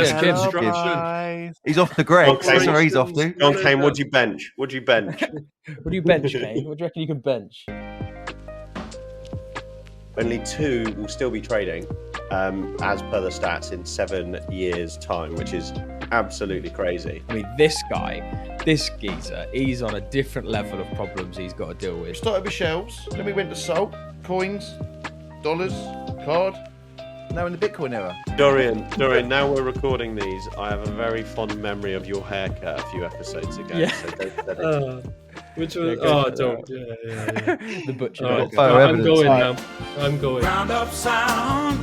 Jiggens. Hello, Jiggens. guys. He's off to Greg. Okay. That's where he's off to. John Kane, what'd you bench? What do you bench, Kane? What do you reckon you can bench? Only 2 will still be trading, as per the stats, in 7 years' time, which is absolutely crazy. I mean, this geezer, he's on a different level of problems he's got to deal We with. started with shells, then we went to salt, coins, dollars, card. Now in the Bitcoin era. Dorian, now we're recording these. I have a very fond memory of your haircut a few episodes ago. Yeah. So don't set it. Which was don't. Yeah. The butcher. Right, photo I'm evidence. going Right. now. I'm going. Roundup sound,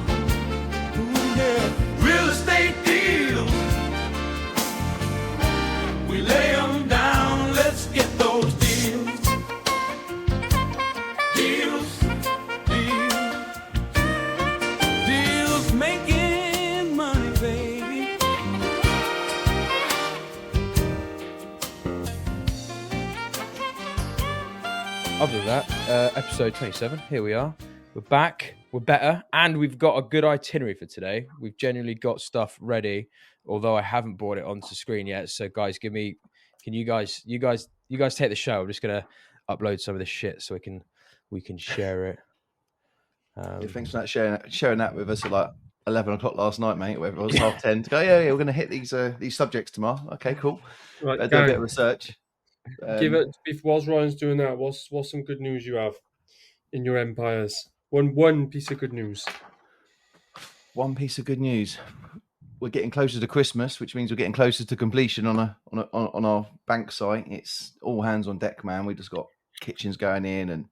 ooh, yeah. Real estate deals. We lay 'em down, let's get those deals. Deals making money, baby. Other than that, episode 27, here we are. We're back, we're better, and we've got a good itinerary for today. We've genuinely got stuff ready, although I haven't brought it onto screen yet. So guys, can you guys take the show? I'm just gonna upload some of this shit so we can share it. Yeah, thanks for that sharing that with us at like 11 o'clock last night, mate. Whatever it was, 10:30 to go. Yeah, we're going to hit these subjects tomorrow. Okay, cool. Right, Do a gang, bit of research. give it. Whilst Ryan's doing that, what's some good news you have in your empires? One piece of good news. One piece of good news: we're getting closer to Christmas, which means we're getting closer to completion on our bank site. It's all hands on deck, man. We just got kitchens going in and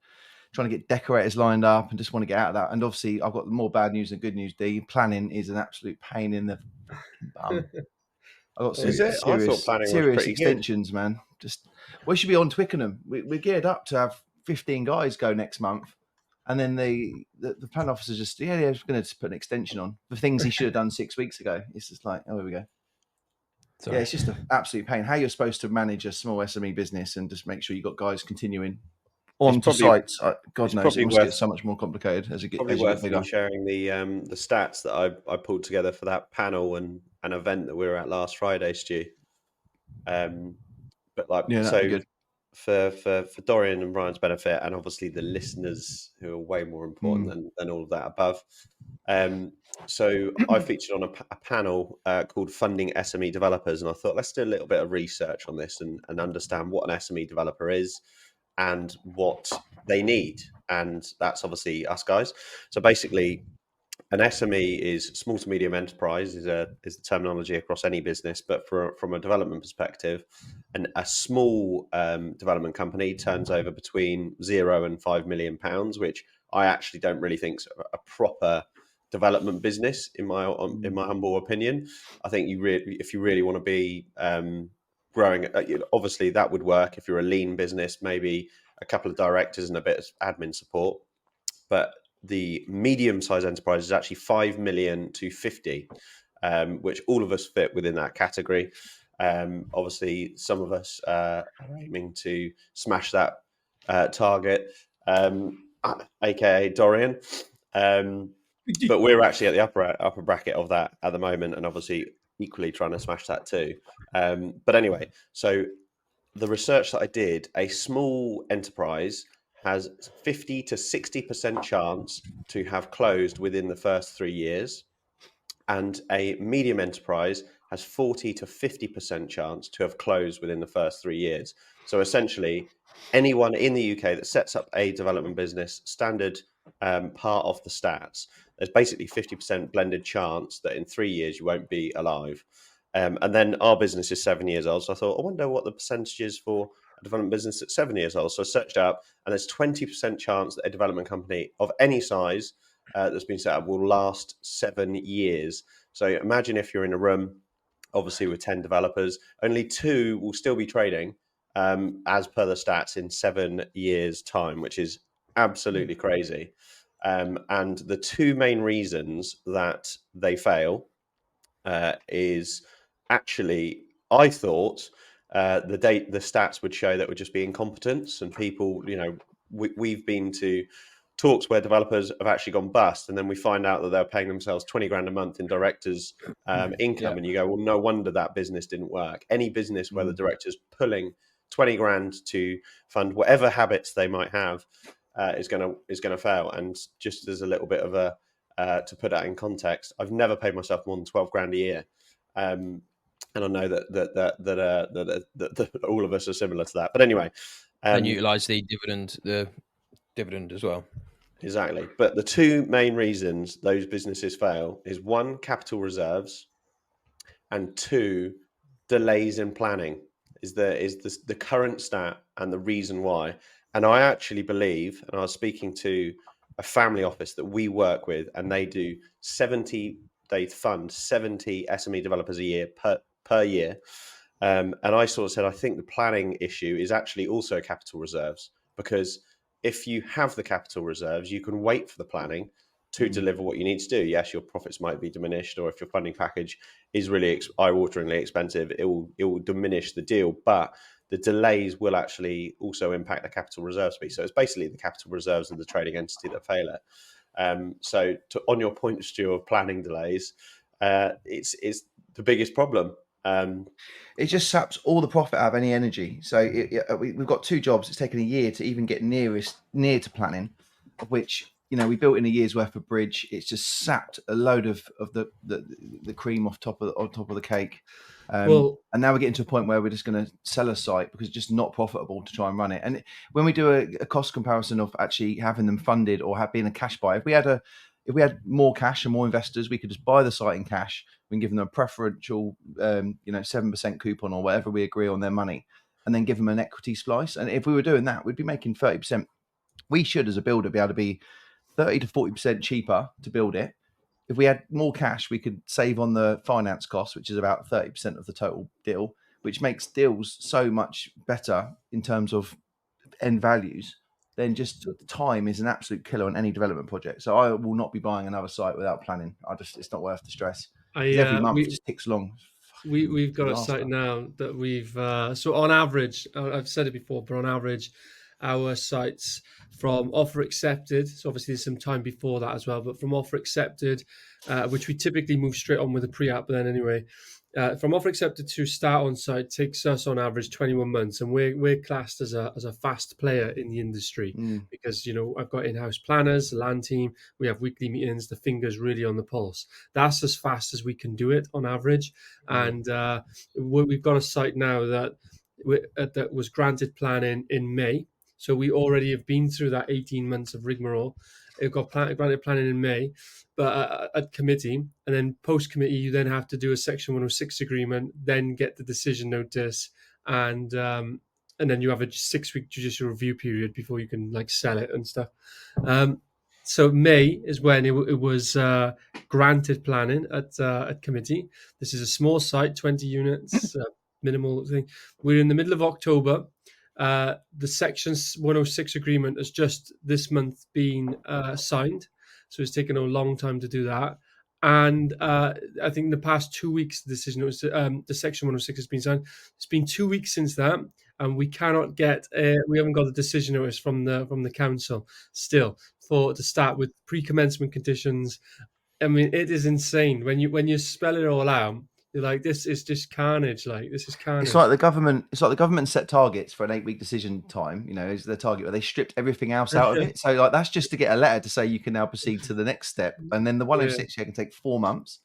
trying to get decorators lined up, and just want to get out of that. And obviously, I've got more bad news than good news. D, planning is an absolute pain in the bum. I've got Is it? I thought planning was serious pretty good. extensions, man. Just we should be on Twickenham. We're geared up to have 15 guys go next month, and then the plan officer just he's going to put an extension on the things he should have done 6 weeks ago. It's just like, oh, here we go. Sorry. Yeah, it's just an absolute pain. How you're supposed to manage a small SME business and just make sure you got guys continuing on to sites. God knows, it must get so much more complicated as it gets bigger. Me sharing the stats that I pulled together for that panel and an event that we were at last Friday, Stu. But like, Yeah, that'd be good. for Dorian and Brian's benefit, and obviously the listeners who are way more important than all of that above. So I featured on a panel called Funding SME Developers, and I thought let's do a little bit of research on this and understand what an SME developer is and what they need, and that's obviously us guys. So basically, an SME is small to medium enterprise is the terminology across any business, but from a development perspective, and a small development company turns over between £0 and £5 million, which I actually don't really think is a proper development business in my humble opinion. I think if you really want to be growing, obviously that would work if you're a lean business, maybe a couple of directors and a bit of admin support. But the medium-sized enterprise is actually 5 million to 50, which all of us fit within that category. Obviously, some of us are aiming to smash that target, aka Dorian. But we're actually at the upper bracket of that at the moment, and obviously equally trying to smash that too. But anyway, so the research that I did, a small enterprise has 50 to 60% chance to have closed within the first 3 years, and a medium enterprise has 40 to 50% chance to have closed within the first 3 years. So essentially, anyone in the UK that sets up a development business, standard part of the stats, there's basically 50% blended chance that in 3 years you won't be alive. And then our business is 7 years old. So I thought, I wonder what the percentage is for a development business at 7 years old. So I searched up, and there's 20% chance that a development company of any size that's been set up will last 7 years. So imagine if you're in a room, obviously with 10 developers, only 2 will still be trading as per the stats in 7 years' time, which is absolutely crazy. And the 2 main reasons that they fail is actually, I thought the stats would show that would just be incompetence, and people, we've been to talks where developers have actually gone bust, and then we find out that they're paying themselves 20 grand a month in directors' income, and you go, well, no wonder that business didn't work. Any business where the director's pulling 20 grand to fund whatever habits they might have is going to fail. And just as a little bit of a to put that in context, I've never paid myself more than 12 grand a year. And I know that all of us are similar to that. But anyway, and utilise the dividend as well. Exactly. But the two main reasons those businesses fail is one, capital reserves, and two, delays in planning is the current stat and the reason why. And I actually believe, and I was speaking to a family office that we work with, and they fund 70 SME developers a year per year. And I sort of said, I think the planning issue is actually also capital reserves, because if you have the capital reserves, you can wait for the planning to deliver what you need to do. Yes, your profits might be diminished, or if your funding package is really eye-wateringly expensive, it will diminish the deal. But the delays will actually also impact the capital reserves piece. So it's basically the capital reserves and the trading entity that fail it. So on your point, Stu, of planning delays, it's the biggest problem. It just saps all the profit out of any energy. So we've got two jobs. It's taken a year to even get near to planning, of which we built in a year's worth of bridge. It's just sapped a load of the cream off top of the cake. And now we're getting to a point where we're just going to sell a site because it's just not profitable to try and run it. And when we do a cost comparison of actually having them funded or being a cash buy, if we had more cash and more investors, we could just buy the site in cash. We can give them a preferential, 7% coupon or whatever we agree on their money, and then give them an equity slice. And if we were doing that, we'd be making 30%. We should, as a builder, be able to be 30 to 40% cheaper to build it. If we had more cash, we could save on the finance cost, which is about 30% of the total deal, which makes deals so much better in terms of end values. Then just time is an absolute killer on any development project. So I will not be buying another site without planning. It's not worth the stress. Every month just ticks along. We've got a site now that we've so on average, I've said it before, but on average, our sites from offer accepted, so obviously there's some time before that as well, but from offer accepted, which we typically move straight on with a pre-app, but then anyway, from offer accepted to start on site takes us on average 21 months, and we're classed as a fast player in the industry because I've got in-house planners, a land team, we have weekly meetings, the finger's really on the pulse. That's as fast as we can do it on average, and we've got a site now that was granted planning in May. So we already have been through that 18 months of rigmarole. It got granted planning in May, but at committee, and then post-committee, you then have to do a Section 106 agreement, then get the decision notice, and then you have a 6-week judicial review period before you can sell it and stuff. So May is when it was granted planning at committee. This is a small site, 20 units, minimal thing. We're in the middle of October. The Section 106 agreement has just this month been signed, so it's taken a long time to do that. And I think in the past 2 weeks, the decision was the Section 106 has been signed. It's been 2 weeks since that, and we cannot get we haven't got a decision notice from the council still to start with pre-commencement conditions. I mean, it is insane when you spell it all out. You're like, this is just carnage. This is carnage. It's like the government set targets for an 8-week decision time. Is their target where they stripped everything else out of it. So that's just to get a letter to say you can now proceed to the next step. And then the 106 can take 4 months.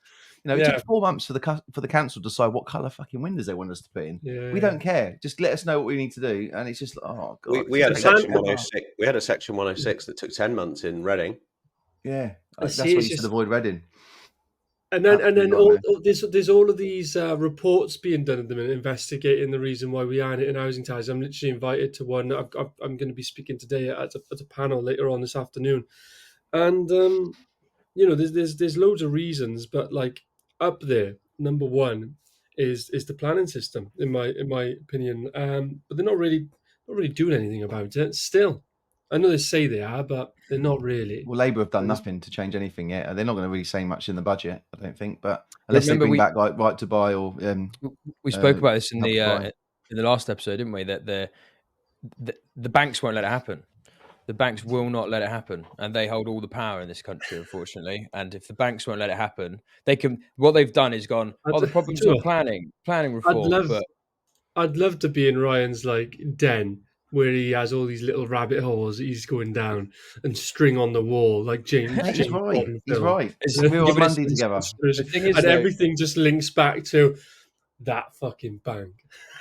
It took 4 months for the council to decide what colour fucking windows they want us to put in. We don't care. Just let us know what we need to do. And it's just oh god. We had a Section 106. We had a Section 106 that took 10 months in Reading. Yeah, that's why you should avoid Reading. And then there's all of these reports being done at the minute, investigating the reason why we aren't in housing ties. I'm literally invited to one. I'm going to be speaking today at a panel later on this afternoon, and there's loads of reasons, but up there, number one is the planning system, in my opinion. But they're not really doing anything about it still. I know they say they are, but they're not really. Well, Labour have done nothing to change anything yet. They're not going to really say much in the budget, I don't think. But unless they bring back right to buy or we spoke about this in the last episode, didn't we? That the banks won't let it happen. the banks will not let it happen, and they hold all the power in this country, unfortunately. And if the banks won't let it happen, they can. What they've done is gone. Oh, the problems with planning reform. I'd love to be in Ryan's like den where he has all these little rabbit holes that he's going down and string on the wall like James. Mate, he's James right. Bond He's film. right. It's- We were yeah, on but it's- Monday together. The thing is, and though, everything just links back to that fucking bank.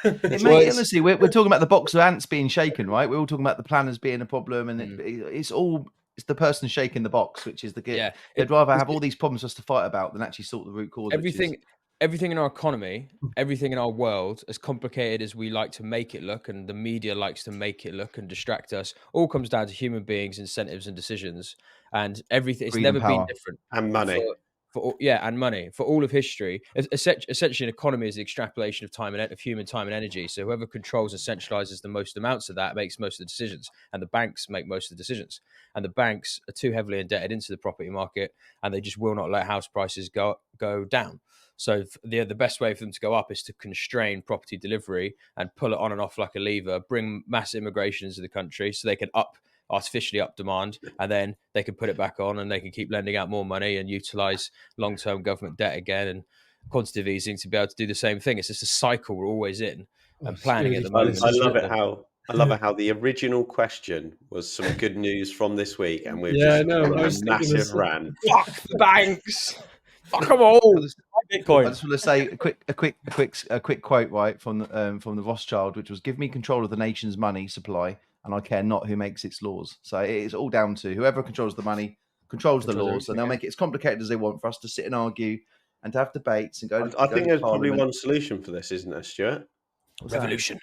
Mate, Well, honestly, we're talking about the box of ants being shaken, right? We're all talking about the planners being a problem, and it's the person shaking the box, which is the gift. Yeah, They'd rather have all these problems just to fight about than actually sort the root cause. everything in our economy, everything in our world, as complicated as we like to make it look, and the media likes to make it look and distract us, all comes down to human beings, incentives, and decisions. And everything, it's Greed never and been power. different. And money. And money for all of history. Essentially, an economy is the extrapolation of human time and energy. So whoever controls and centralizes the most amounts of that makes most of the decisions, and the banks make most of the decisions. And the banks are too heavily indebted into the property market, and they just will not let house prices go down. So the best way for them to go up is to constrain property delivery and pull it on and off like a lever, bring mass immigration into the country so they can artificially up demand, and then they can put it back on and they can keep lending out more money and utilize long-term government debt again and quantitative easing to be able to do the same thing. It's just a cycle we're always in and planning at the moment. I love it how the original question was some good news from this week, and we've Yeah, just no, gone I on was a thinking massive this- rant. Fuck the banks. Fuck them all. I Bitcoin. just want to say a quick quote, right, from the Rothschild, which was, "Give me control of the nation's money supply, and I care not who makes its laws." So it's all down to whoever controls the money controls the laws, and they'll make it as complicated as they want for us to sit and argue and to have debates and go. I think to there's probably Parliament. one solution for this, isn't there, Stuart? What's that? Revolution.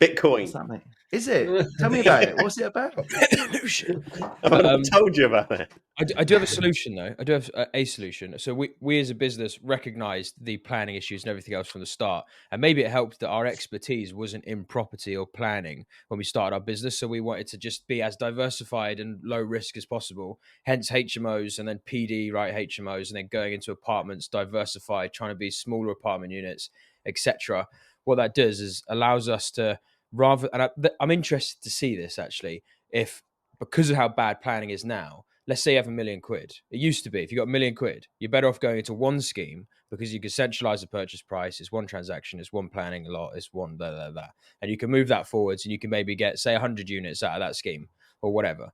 Bitcoin. What's that, mate? Is it? Tell me about it. What's it about? Revolution. I told you about it. I do have a solution, though. I do have a solution. So we as a business recognized the planning issues and everything else from the start. And maybe it helped that our expertise wasn't in property or planning when we started our business. So we wanted to just be as diversified and low risk as possible. Hence HMOs and then PD, right, HMOs, and then going into apartments, diversified, trying to be smaller apartment units, etc. What that does is allows us to I'm interested to see this actually, if because of how bad planning is now, let's say you have £1 million. It used to be, if you got £1 million, you're better off going into one scheme because you can centralize the purchase price. It's one transaction, it's one planning lot, it's one that. And you can move that forwards and you can maybe get, say, 100 units out of that scheme or whatever.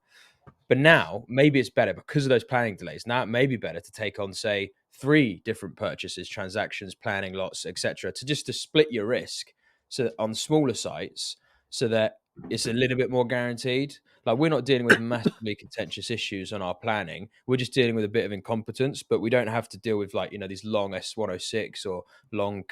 But now maybe it's better because of those planning delays. Now it may be better to take on, say, 3 different purchases, transactions, planning lots, etc., to split your risk. So on smaller sites, so that it's a little bit more guaranteed. Like, we're not dealing with massively contentious issues on our planning. We're just dealing with a bit of incompetence, but we don't have to deal with, like, these long S106 or long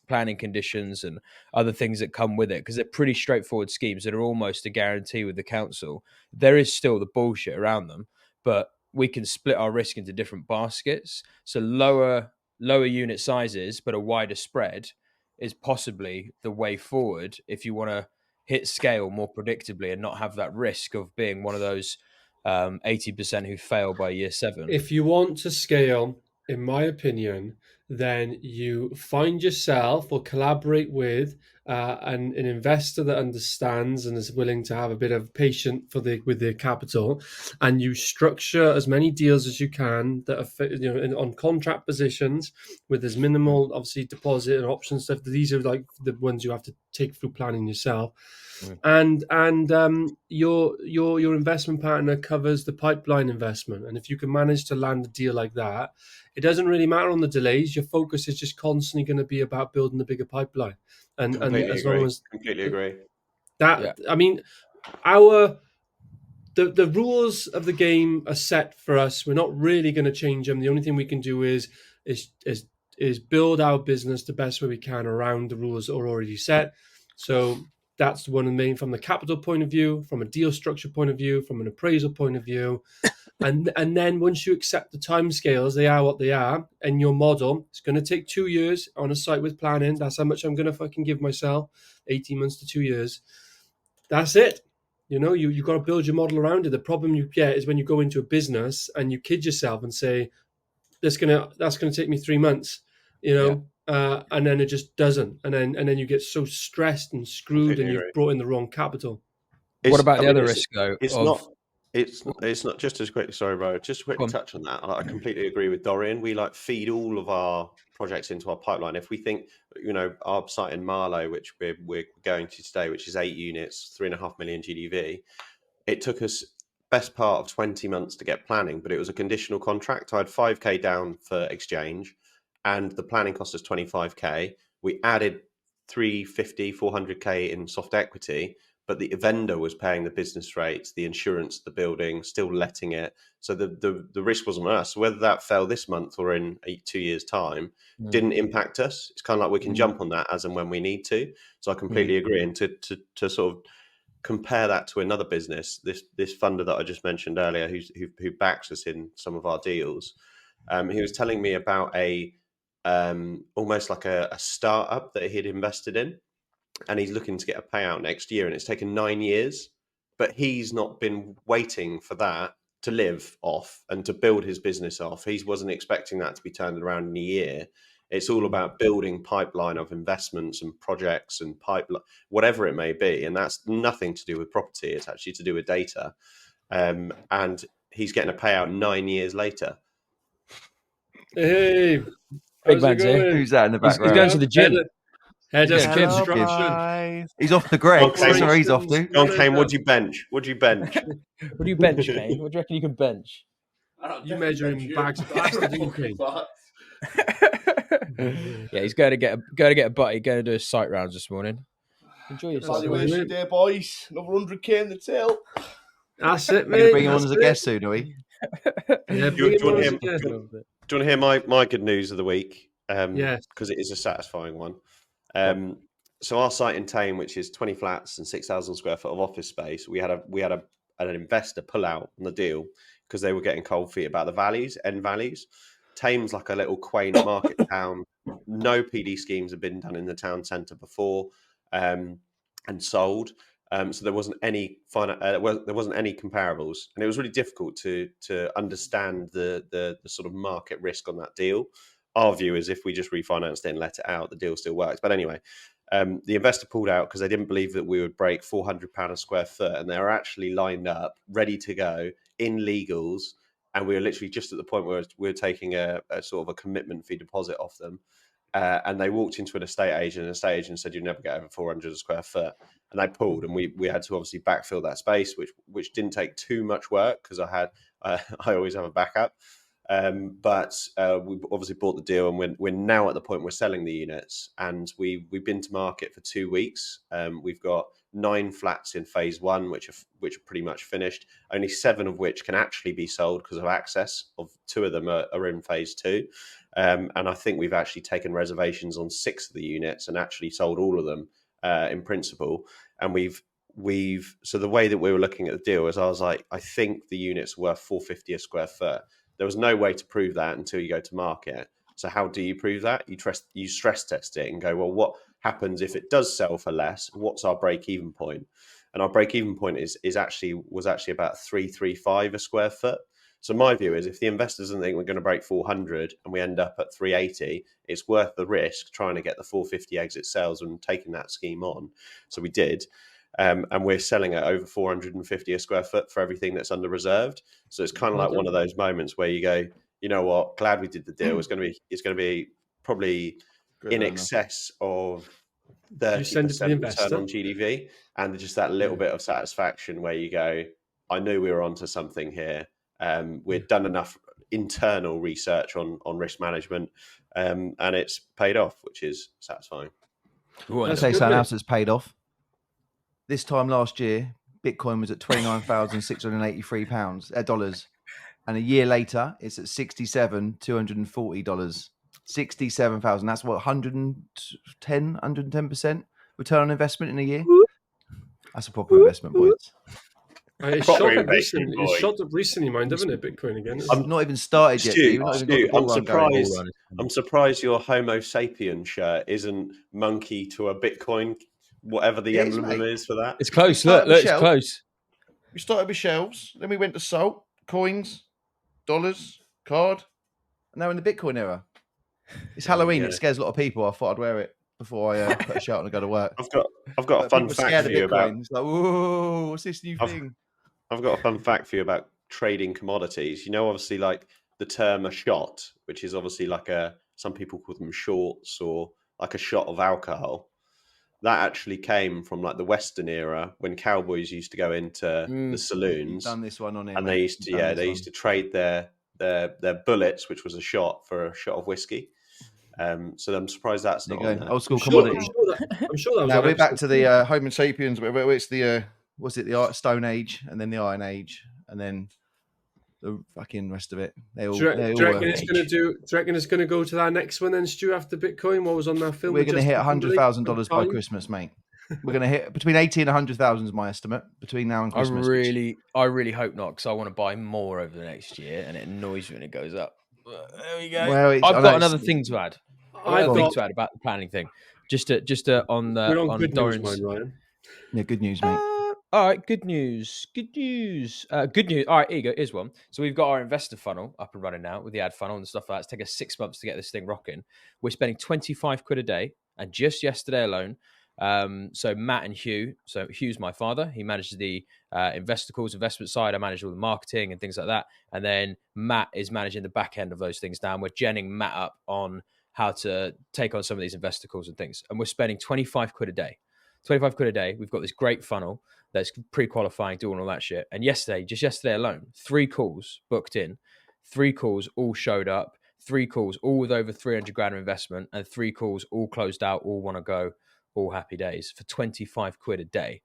planning conditions and other things that come with it, because they're pretty straightforward schemes that are almost a guarantee with the council. There is still the bullshit around them, but we can split our risk into different baskets. So lower unit sizes, but a wider spread is possibly the way forward if you want to hit scale more predictably and not have that risk of being one of those 80% who fail by year 7. If you want to scale, in my opinion, then you find yourself or collaborate with an investor that understands and is willing to have a bit of patience with the capital, and you structure as many deals as you can that are on contract positions with as minimal, obviously, deposit and option stuff. These are like the ones you have to take through planning yourself. And your investment partner covers the pipeline investment, and if you can manage to land a deal like that, it doesn't really matter on the delays. Your focus is just constantly going to be about building a bigger pipeline, and as long as completely agree that, yeah. I mean, the rules of the game are set for us. We're not really going to change them. The only thing we can do is build our business the best way we can around the rules that are already set. So that's one of the main, from the capital point of view, from a deal structure point of view, from an appraisal point of view. And then once you accept the timescales, they are what they are, and your model, it's going to take 2 years on a site with planning. That's how much I'm going to fucking give myself, 18 months to 2 years. That's it. You've got to build your model around it. The problem you get is when you go into a business and you kid yourself and say, that's going to take me 3 months, and then it just doesn't. And then you get so stressed and screwed, and you've brought in the wrong capital. What about the other it's, risk though? It's of not. It's not just as quick. Sorry, Ro. Just to quickly Go on. touch on that. I completely agree with Dorian. We like feed all of our projects into our pipeline. If we think, our site in Marlow, which we're going to today, which is 8 units, 3.5 million GDV, it took us best part of 20 months to get planning, but it was a conditional contract. I had 5k down for exchange, and the planning cost us 25k. We added 350, 400k in soft equity, but the vendor was paying the business rates, the insurance, the building, still letting it. So the risk wasn't on us. So whether that fell this month or in 2 years' time didn't impact us. It's kind of like we can jump on that as and when we need to. So I completely agree. And to sort of compare that to another business, this funder that I just mentioned earlier, who backs us in some of our deals, he was telling me about a almost like a startup that he'd invested in, and he's looking to get a payout next year, and it's taken 9 years, but he's not been waiting for that to live off and to build his business off. He wasn't expecting that to be turned around in a year. It's all about building pipeline of investments and projects and pipeline, whatever it may be. And that's nothing to do with property. It's actually to do with data. And he's getting a payout 9 years later. Hey, Big how's it man's here. going? Who's that in the He's background? going to the gym. Head He's of going to the gym. construction. He's off the Greg. Okay. That's where he's off to. John Kane, what'd you bench? What do you bench? What do you bench, Kane? What do you reckon you can bench? You measuring bags of pasta, didn't you, Kane? Yeah, he's going to get a butty. Going to do his sight rounds this morning. Enjoy yourself. Valuation day, boys. Another 100k in the till. That's it, We're going to mate. bring him on That's as a it. guest soon, are we? Yeah, Do you bring him on want as him? a guest. Do you want to hear my good news of the week? Yes. Because it is a satisfying one. So our site in Tame, which is 20 flats and 6,000 square foot of office space, we had an investor pull out on the deal because they were getting cold feet about the end values. Tame's like a little quaint market town. No PD schemes have been done in the town centre before, and sold. So there wasn't any there wasn't any comparables, and it was really difficult to understand the sort of market risk on that deal. Our view is if we just refinanced it and let it out, the deal still works. But anyway, the investor pulled out because they didn't believe that we would break £400 a square foot, and they were actually lined up, ready to go in legals. And we were literally just at the point where we were taking a sort of a commitment fee deposit off them. And they walked into an estate agent, and the estate agent said, "You'll never get over 400 a square foot." And they pulled, and we had to obviously backfill that space, which didn't take too much work because I always have a backup. But we obviously bought the deal, and we're now at the point we're selling the units, and we've been to market for 2 weeks. We've got 9 flats in phase 1, which are pretty much finished. Only 7 of which can actually be sold because of access. 2 of them are in phase 2. And I think we've actually taken reservations on 6 of the units and actually sold all of them in principle. And so the way that we were looking at the deal is I was like, I think the units are worth 450 a square foot. There was no way to prove that until you go to market. So how do you prove that? You stress test it and go, well, what happens if it does sell for less? What's our break-even point? And our break-even point was actually about 335 a square foot. So my view is if the investor doesn't think we're going to break 400 and we end up at 380, it's worth the risk trying to get the 450 exit sales and taking that scheme on. So we did. And we're selling at over 450 a square foot for everything that's under reserved. So it's kind of like one of those moments where you go, you know what, glad we did the deal. It's going to be probably in excess of 30% return on GDV, and just that little bit of satisfaction where you go, I knew we were onto something here. We'd done enough internal research on risk management, and it's paid off, which is satisfying. I'll say something else that's paid off. This time last year, Bitcoin was at $29,683 dollars, and a year later, it's at $67,240. 67,000. That's what 110% return on investment in a year. That's a proper investment, boys. It's shot up recently, mind, haven't it? Bitcoin again. I'm not even started yet. Stu, Stu, I'm surprised your Homo sapien shirt isn't monkey to a Bitcoin, whatever the emblem is for that. It's close. Look, it's close. We started with shelves, then we went to salt, coins, dollars, card, and now in the Bitcoin era. It's Halloween. It scares a lot of people. I thought I'd wear it. before I put a shirt on and go to work. I've got a But fun people are fact scared for of you about. Bitcoin. It's like, whoa, what's this new thing? I've got a fun fact for you about trading commodities. You know, obviously, like the term a shot, which is obviously like some people call them shorts or like a shot of alcohol. That actually came from like the Western era when cowboys used to go into the You've saloons done this one on here, and mate. they used to trade their bullets, which was a shot, for a shot of whiskey. So I'm surprised that's There not you on go. there. Old school I'm sure commodity. that was Now on we're back episode to two. the Homo sapiens. It's the was it the Stone Age and then the Iron Age and then the fucking rest of it. They all Do you they all reckon were. it's going to do? Do you reckon it's going to go to that next one then, Stu? After Bitcoin, what was on that film? We're with going to hit Justin Timberlake? $100,000 by Time? Christmas, mate. We're going to hit between 80 and 100,000 is my estimate between now and I Christmas. really hope not, because I want to buy more over the next year, and it annoys me when it goes up. There we go. Well, I've got another thing to add. I've Another thing got. to add about the planning thing. Just on We're on good news, Dorian's. mine, Ryan. Yeah, good news, mate. All right, good news. Good news. Good news. All right, here you go. Here's one. So we've got our investor funnel up and running now with the ad funnel and stuff like that. It's taken us 6 months to get this thing rocking. We're spending 25 quid a day, and just yesterday alone. So Matt and Hugh. So Hugh's my father. He manages the investor calls, investment side. I manage all the marketing and things like that. And then Matt is managing the back end of those things now. And we're genning Matt up on how to take on some of these investor calls and things. And we're spending 25 quid a day. 25 quid a day. We've got this great funnel that's pre-qualifying, doing all that shit. And just yesterday alone, 3 calls booked in, 3 calls all showed up, 3 calls all with over 300 grand of investment, and 3 calls all closed out, all want to go, all happy days for 25 quid a day.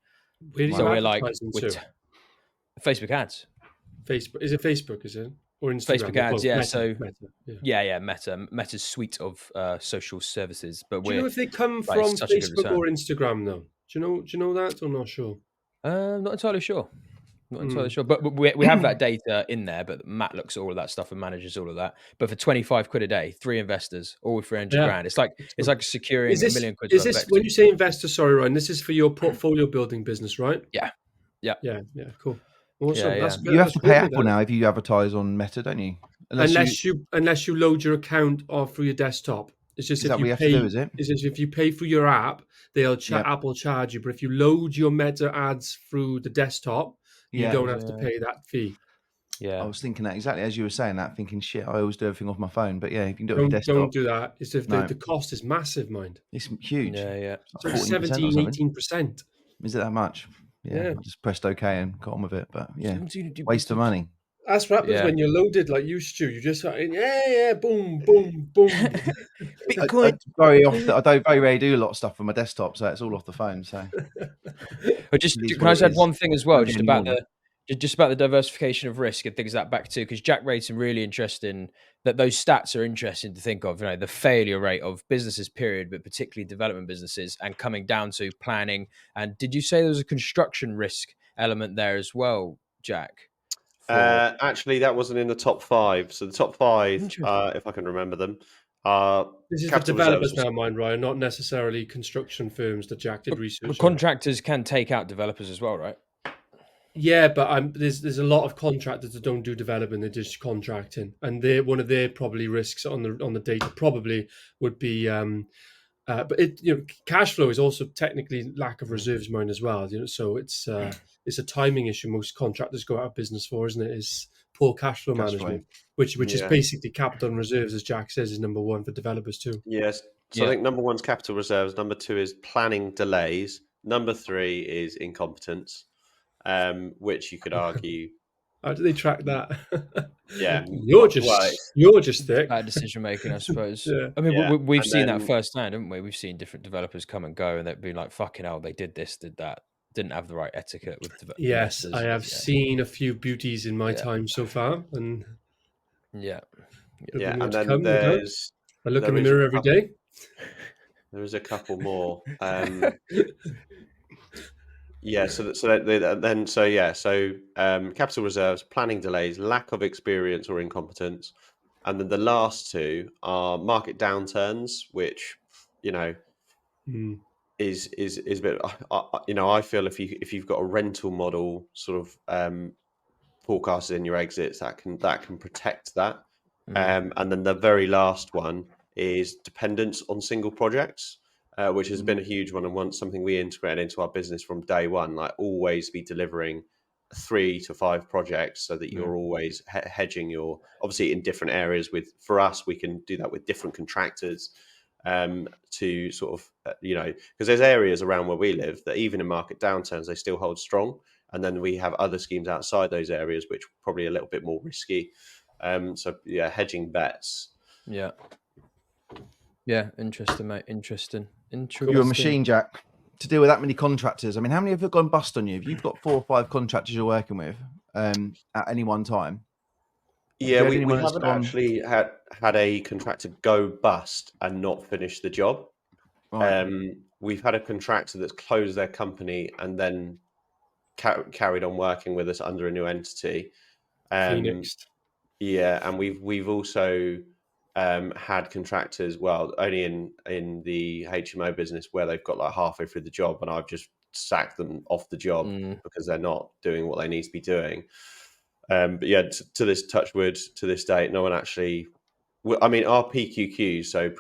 Where are you So we're like, advertising to? Facebook ads. Facebook. Is it Facebook, is it? Or Instagram? Facebook ads, yeah. Meta. Meta's suite of social services. But Do you know if they come like, from such a good Facebook return. or Instagram though? Do you know that? I'm not sure. Not entirely sure. Not entirely sure. But we have that data in there, but Matt looks at all of that stuff and manages all of that. But for 25 quid a day, 3 investors, all with 300 grand. It's like securing Is this, $1 million quid. Is this when you say investor, sorry, Ryan, this is for your portfolio building business, right? Yeah. Yeah, cool. Awesome. Yeah. You have to pay Apple now if you advertise on Meta, don't you? Unless you load your account off through your desktop. It's just Is if that what you you have pay. to do, is it? It's just if you pay for your app, Apple charge you. But if you load your Meta ads through the desktop, you don't have to pay that fee. Yeah, I was thinking that exactly as you were saying that, thinking shit. I always do everything off my phone, but yeah, if you can do it on your desktop, don't do that. It's if the cost is massive, mind. It's huge. Yeah. So 17-18%. Is it that much? Yeah, I just pressed OK and got on with it. But yeah, waste of money. That's what happens when you're loaded like you, Stu. You just boom, boom, boom. I very often, I don't very rarely do a lot of stuff on my desktop, so it's all off the phone. So, but can I just add one thing as well, just about the diversification of risk and things like that back too, because Jack raised some really interesting, that those stats are interesting to think of. You know, the failure rate of businesses, period, but particularly development businesses, and coming down to planning. And did you say there was a construction risk element there as well, Jack? Actually, that wasn't in the top 5. So the top 5, if I can remember them, are this is the developers now, mind, Ryan, not necessarily construction firms that Jack did research. But contractors can take out developers as well, right? Yeah, but there's a lot of contractors that don't do development; they're just contracting, and one of their probably risks on the data probably would be. But cash flow is also technically lack of reserves, mind as well. So it's a timing issue. Most contractors go out of business for, isn't it? Is poor cash flow management, which is basically capital and reserves, as Jack says, is number 1 for developers too. Yes. So I think number 1 is capital reserves. Number 2 is planning delays. Number 3 is incompetence, which you could argue. How do they track that? Yeah, you're just thick. Bad decision making, I suppose. Yeah. I mean, we've seen that firsthand, haven't we? We've seen different developers come and go, and they've been like, "Fucking hell, they did this, did that." Didn't have the right etiquette with yes, I have seen a few beauties in my time so far, and and then I look in the mirror every day. There is a couple more. Capital reserves, planning delays, lack of experience or incompetence, and then the last 2 are market downturns, which is a bit. I feel if you've got a rental model sort of forecasted in your exits, that can protect that. And then the very last one is dependence on single projects. which has been a huge one, and something we integrated into our business from day one. Like always be delivering 3 to 5 projects, so that you're always hedging your, obviously in different areas. For us, we can do that with different contractors, to sort of because there's areas around where we live that even in market downturns they still hold strong, and then we have other schemes outside those areas which are probably a little bit more risky. So yeah, hedging bets. Yeah. Interesting, mate. Interesting. You're a machine, Jack, to deal with that many contractors. I mean, how many have gone bust on you? If you've got 4 or 5 contractors you're working with at any one time. Yeah, we haven't actually had a contractor go bust and not finish the job. Right. We've had a contractor that's closed their company and then carried on working with us under a new entity. Phoenix. Yeah, and we've also had contractors, well, only in the HMO business, where they've got like halfway through the job and I've just sacked them off the job because they're not doing what they need to be doing. But yeah, to this touch wood, to this date, no one actually. I mean, our PQQs, so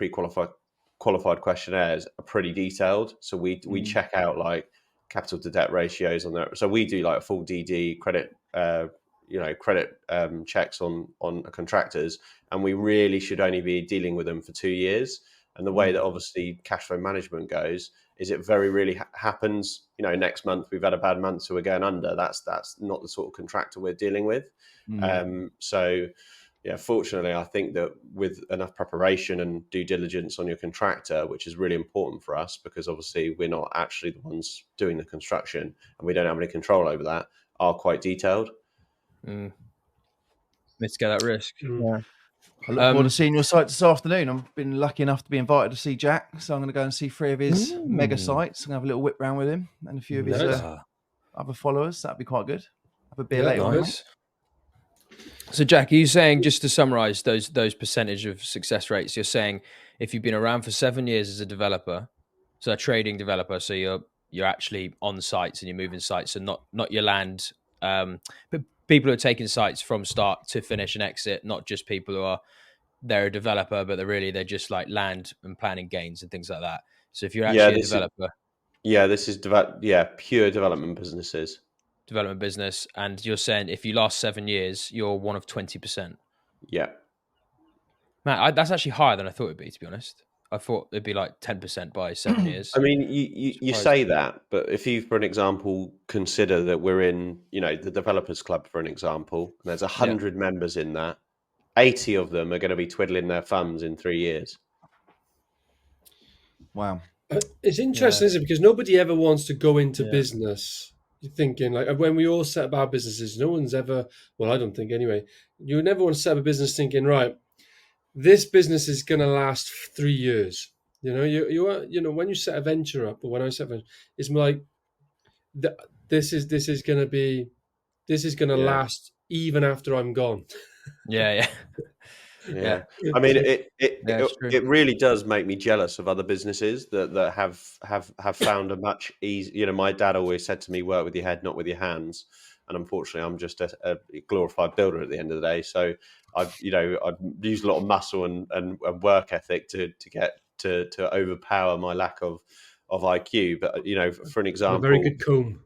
qualified questionnaires, are pretty detailed. So we check out like capital to debt ratios on there. So we do like a full DD credit, credit checks on contractors, and we really should only be dealing with them for 2 years. And the way that obviously cash flow management goes is it very really happens. Next month we've had a bad month, so we're going under. That's not the sort of contractor we're dealing with. So yeah, fortunately, I think that with enough preparation and due diligence on your contractor, which is really important for us, because obviously we're not actually the ones doing the construction and we don't have any control over that, are quite detailed. Mitigate that risk. Yeah. I look forward to seeing your site this afternoon. I've been lucky enough to be invited to see Jack, so I'm going to go and see 3 of his mega sites. I'm going to have a little whip round with him and a few of his other followers. That'd be quite good. Have a beer later on. So, Jack, are you saying, just to summarise those percentage of success rates, you're saying if you've been around for 7 years as a developer, so a trading developer, so you're actually on sites and you're moving sites, and not your land, but people who are taking sites from start to finish and exit, not just people who are, they're a developer, but they're just like land and planning gains and things like that. So if you're actually a developer, this is pure development businesses. Development business, and you're saying if you last 7 years, you're one of 20%. Yeah, man, that's actually higher than I thought it'd be. To be honest, I thought it'd be like 10% by 7 years. I mean, you say that, but if you, for an example, consider that we're in, the developers club, for an example, and there's 100 members in that, 80 of them are going to be twiddling their thumbs in 3 years. Wow, it's interesting, isn't it? Because nobody ever wants to go into business. You're thinking, like, when we all set up our businesses, no one's ever, well, I don't think anyway, you never want to set up a business thinking, right, this business is going to last 3 years. When you set a venture up, or when I set a venture, it's like, this is going to last even after I'm gone. Yeah. I mean, it really does make me jealous of other businesses that have found a much easier. My dad always said to me, "Work with your head, not with your hands." And unfortunately, I'm just a glorified builder at the end of the day. So I've used a lot of muscle and work ethic to get to overpower my lack of IQ. But for an example, a very good comb.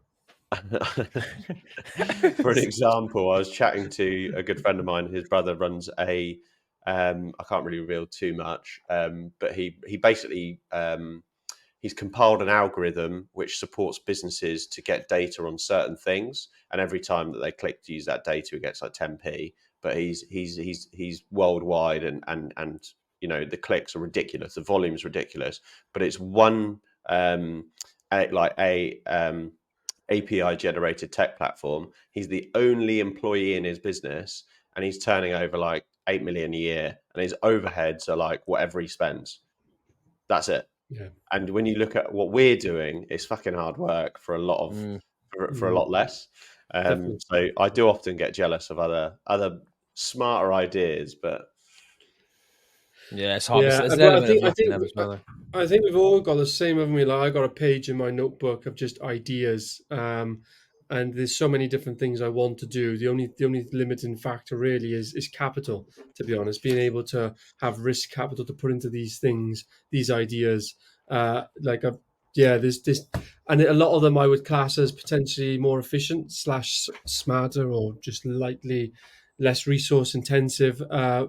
For an example, I was chatting to a good friend of mine. His brother runs I can't really reveal too much, but he basically he's compiled an algorithm which supports businesses to get data on certain things, and every time that they click to use that data, he gets like 10p. But he's worldwide, and the clicks are ridiculous, the volume's ridiculous, but it's one API generated tech platform. He's the only employee in his business, and he's turning over like 8 million a year, and his overheads are like whatever he spends. That's it. Yeah. And when you look at what we're doing, it's fucking hard work for a lot of for a lot less. So I do often get jealous of other smarter ideas, but it's hard. Yeah, I think we've all got the same, haven't we? Like, I got a page in my notebook of just ideas, and there's so many different things I want to do. The only limiting factor really is capital. To be honest, being able to have risk capital to put into these things, these ideas, There's this, and a lot of them I would class as potentially more efficient / smarter, or just lightly less resource intensive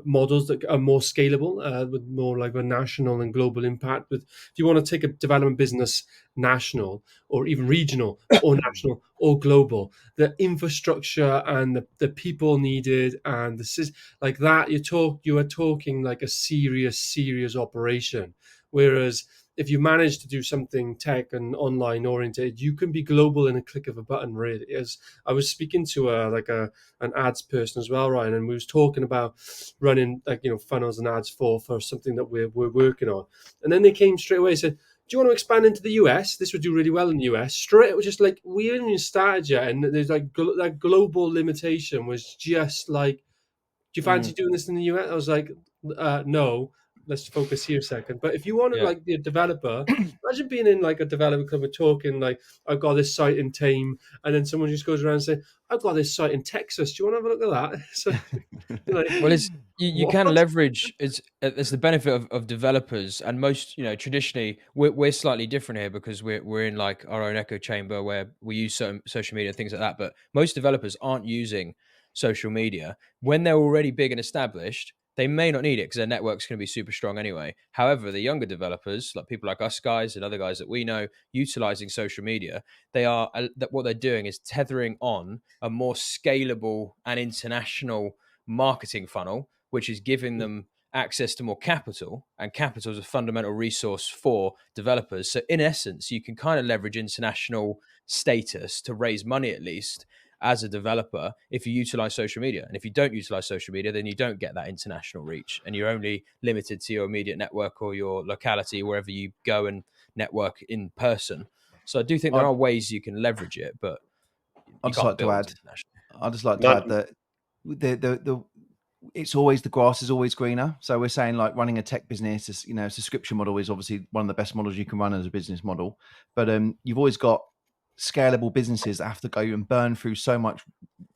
models that are more scalable, with more like a national and global impact. With, if you want to take a development business national or even regional or national or global, the infrastructure and the people needed and like that, you are talking like a serious operation. Whereas if you manage to do something tech and online oriented, you can be global in a click of a button. Really, as I was speaking to an ads person as well, Ryan, and we was talking about running funnels and ads for something that we're working on, and then they came straight away and said, "Do you want to expand into the US? This would do really well in the US." Straight, it was just like we haven't even started yet, and there's like that global limitation was just like, "Do you fancy doing this in the US?" I was like, "No, let's focus here a second." But if you want to like be a developer, imagine being in like a developer club and talking like, "I've got this site in Tame," and then someone just goes around and say, "I've got this site in Texas. Do you want to have a look at that?" So, well, it's you can leverage. It's the benefit of developers, and most traditionally we're slightly different here because we're in like our own echo chamber where we use certain social media and things like that. But most developers aren't using social media when they're already big and established. They may not need it because their network's going to be super strong anyway. However, the younger developers, like people like us guys and other guys that we know, utilizing social media, what they're doing is tethering on a more scalable and international marketing funnel, which is giving them access to more capital, and capital is a fundamental resource for developers. So in essence, you can kind of leverage international status to raise money, at least as a developer, if you utilize social media. And if you don't utilize social media, then you don't get that international reach, and you're only limited to your immediate network or your locality, wherever you go and network in person. So I do think there are ways you can leverage it, but I'd just like to add that the it's always, the grass is always greener. So we're saying like running a tech business is, a subscription model is obviously one of the best models you can run as a business model. But you've always got scalable businesses that have to go and burn through so much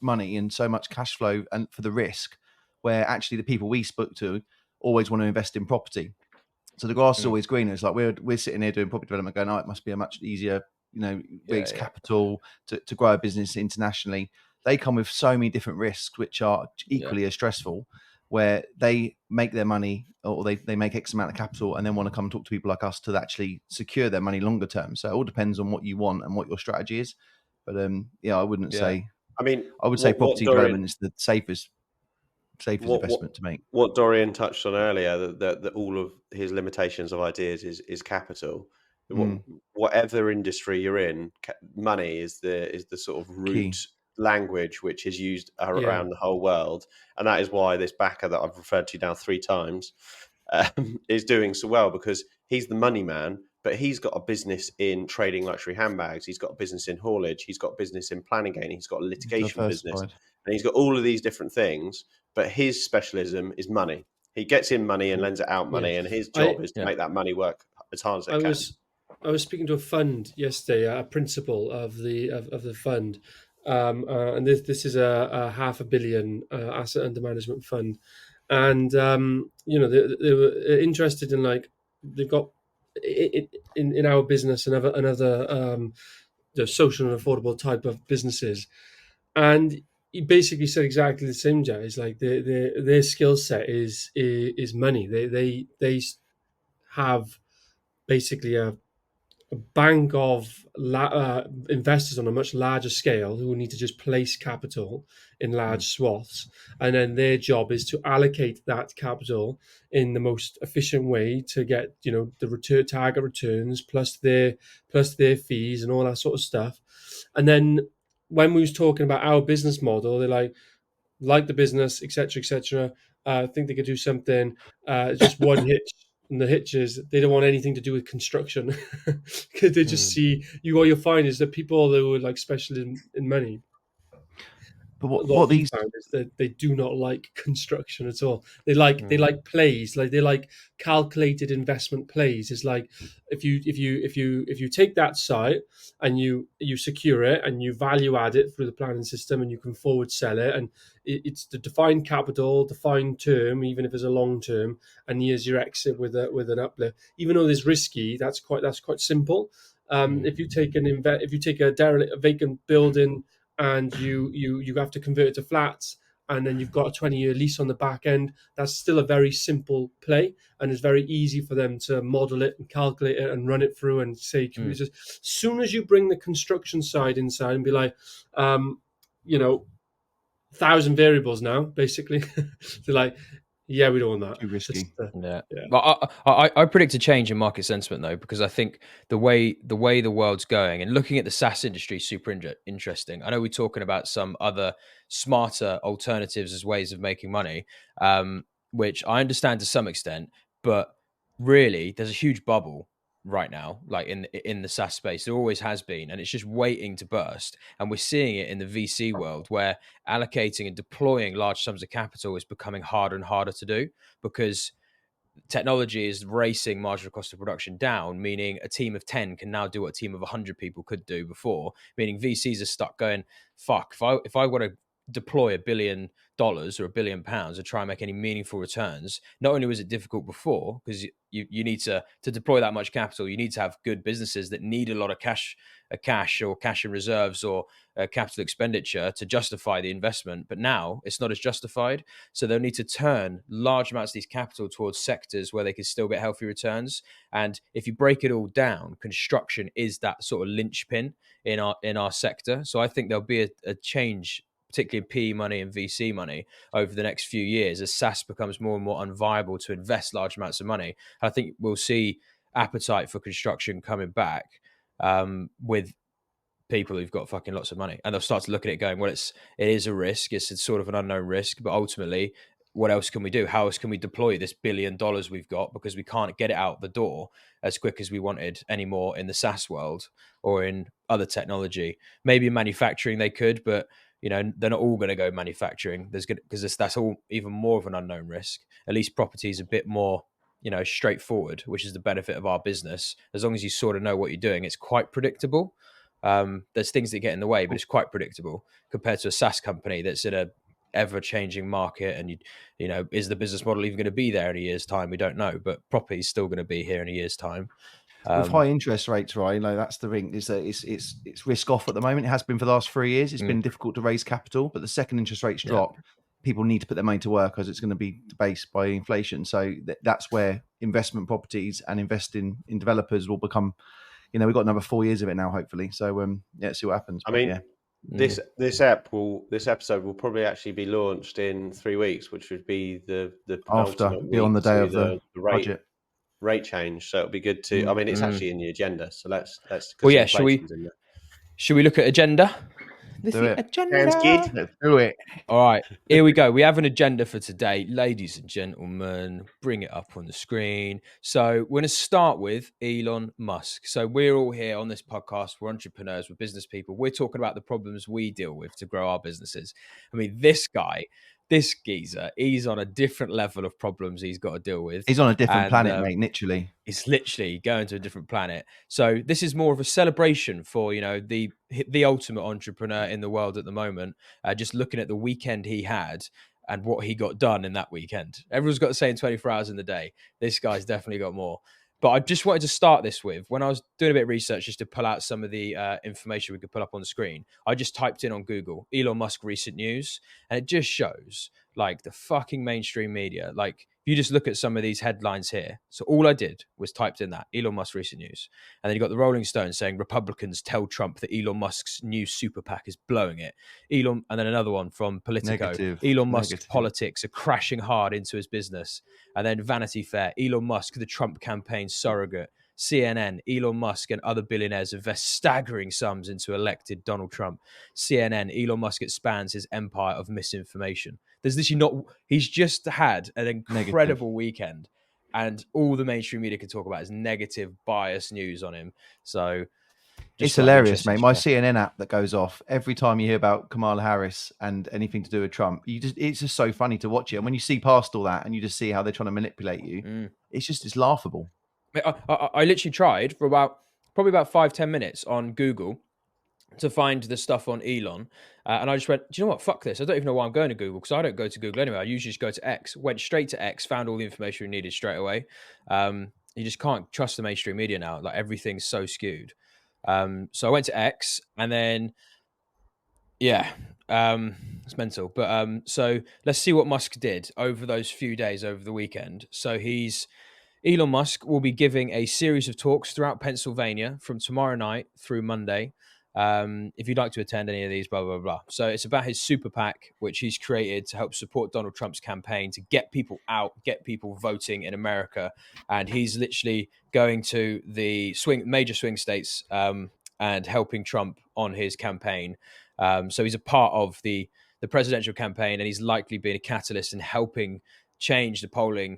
money and so much cash flow and for the risk, where actually the people we spoke to always want to invest in property. So the grass is always greener. It's like we're sitting here doing property development going, oh, it must be a much easier, raise capital to grow a business internationally. They come with so many different risks, which are equally as stressful, where they make their money or they make X amount of capital and then want to come and talk to people like us to actually secure their money longer term. So it all depends on what you want and what your strategy is. But I wouldn't say, I would say property development is the safest investment to make. What Dorian touched on earlier, that all of his limitations of ideas is capital. Whatever industry you're in, money is the sort of root key language which is used around the whole world, and that is why this backer that I've referred to now 3 times is doing so well, because he's the money man, but he's got a business in trading luxury handbags, he's got a business in haulage, he's got a business in planning gain, he's got a litigation business, and he's got all of these different things, but his specialism is money. He gets in money and lends it out money, and his job is to make that money work as hard as it can. I was speaking to a fund yesterday, a principal of the fund, and this is a $500 million asset under management fund, and they were interested in, like, they've got in our business and another social and affordable type of businesses, and he basically said exactly the same, Jay. It's like their skill set is money. They have basically a bank of investors on a much larger scale who need to just place capital in large swaths, and then their job is to allocate that capital in the most efficient way to get the target returns plus their fees and all that sort of stuff. And then when we was talking about our business model, they're like the business, etc. I think they could do something. Just one hitch. And the hitch is they don't want anything to do with construction, because they just see what you'll find is that people that were like special in money, But what we found is that they do not like construction at all. They like plays, like they like calculated investment plays. It's like if you take that site and you secure it and you value add it through the planning system and you can forward sell it, and it's the defined capital, defined term, even if it's a long term, and here's your exit with an uplift. Even though it's risky, that's quite simple. If you take a vacant building and you have to convert it to flats, and then you've got a 20-year lease on the back end, that's still a very simple play, and it's very easy for them to model it and calculate it and run it through and say, as soon as you bring the construction side inside and be like, 1,000 variables now, basically, they're like, yeah, we don't want that. Too risky. Yeah. But I predict a change in market sentiment though, because I think the way the world's going and looking at the SaaS industry is super interesting. I know we're talking about some other smarter alternatives as ways of making money, which I understand to some extent, but really there's a huge bubble right now, like in the SaaS space. There always has been, and it's just waiting to burst. And we're seeing it in the VC world, where allocating and deploying large sums of capital is becoming harder and harder to do, because technology is racing marginal cost of production down, meaning a team of 10 can now do what a team of 100 people could do before, meaning VCs are stuck going, fuck, if I want to deploy $1 billion or £1 billion and try and make any meaningful returns, not only was it difficult before, because you need to deploy that much capital, you need to have good businesses that need a lot of cash or cash in reserves or capital expenditure to justify the investment. But now it's not as justified, so they'll need to turn large amounts of these capital towards sectors where they can still get healthy returns. And if you break it all down, construction is that sort of linchpin in our sector. So I think there'll be a change, particularly in PE money and VC money, over the next few years as SaaS becomes more and more unviable to invest large amounts of money. I think we'll see appetite for construction coming back, with people who've got fucking lots of money, and they'll start to look at it going, well, it is a risk. It's sort of an unknown risk, but ultimately, what else can we do? How else can we deploy this $1 billion we've got? Because we can't get it out the door as quick as we wanted anymore in the SaaS world or in other technology. Maybe in manufacturing they could, but they're not all going to go manufacturing. Because that's all even more of an unknown risk. At least property is a bit more, straightforward, which is the benefit of our business. As long as you sort of know what you're doing, it's quite predictable. There's things that get in the way, but it's quite predictable compared to a SaaS company that's in a ever-changing market. And is the business model even going to be there in a year's time? We don't know, but property is still going to be here in a year's time. With high interest rates, right? That's the thing. Is that it's risk off at the moment. It has been for the last 3 years. It's been difficult to raise capital, but the second interest rates drop, people need to put their money to work, because it's going to be debased by inflation. So that's where investment properties and investing in developers will become. We've got another 4 years of it now, hopefully. So see what happens. I mean, this episode will probably actually be launched in 3 weeks, which would be the after on the day of the budget rate change. So it'll be good to. I mean, it's actually in the agenda. So let's. Well, yeah. Should we look at agenda? Do it. Agenda. Sounds good. Let's do it. All right, here we go. We have an agenda for today, ladies and gentlemen. Bring it up on the screen. So we're going to start with Elon Musk. So we're all here on this podcast. We're entrepreneurs, we're business people. We're talking about the problems we deal with to grow our businesses. I mean, this geezer, he's on a different level of problems he's got to deal with. He's on a different planet, mate, literally. He's literally going to a different planet. So this is more of a celebration for, the ultimate entrepreneur in the world at the moment. Just looking at the weekend he had and what he got done in that weekend. Everyone's got the same 24 hours in the day. This guy's definitely got more. But I just wanted to start this with, when I was doing a bit of research just to pull out some of the information we could pull up on the screen, I just typed in on Google, Elon Musk recent news, and it just shows like the fucking mainstream media. Like, if you just look at some of these headlines here. So all I did was typed in that, Elon Musk recent news. And then you got the Rolling Stone saying Republicans tell Trump that Elon Musk's new super PAC is blowing it. And then another one from Politico. Elon Musk's politics are crashing hard into his business. And then Vanity Fair, Elon Musk, the Trump campaign surrogate. CNN, Elon Musk and other billionaires invest staggering sums into elected Donald Trump. CNN, Elon Musk expands his empire of misinformation. There's literally he's just had an incredible weekend, and all the mainstream media can talk about is negative, biased news on him. So It's slightly hilarious, interesting mate. to My check. CNN app that goes off every time you hear about Kamala Harris and anything to do with Trump. It's just so funny to watch it. And when you see past all that and you just see how they're trying to manipulate you, it's laughable. I literally tried for probably about 5-10 minutes on Google to find the stuff on Elon. And I just went, do you know what? Fuck this. I don't even know why I'm going to Google because I don't go to Google anyway. I usually just go to X. Went straight to X, found all the information we needed straight away. You just can't trust the mainstream media now. Like everything's so skewed. So I went to X and then, yeah, it's mental. But so let's see what Musk did over those few days over the weekend. So Elon Musk will be giving a series of talks throughout Pennsylvania from tomorrow night through Monday. If you'd like to attend any of these, blah, blah, blah. So it's about his super PAC, which he's created to help support Donald Trump's campaign, to get people out, get people voting in America. And he's literally going to the major swing states and helping Trump on his campaign. So he's a part of the presidential campaign, and he's likely been a catalyst in helping change the polling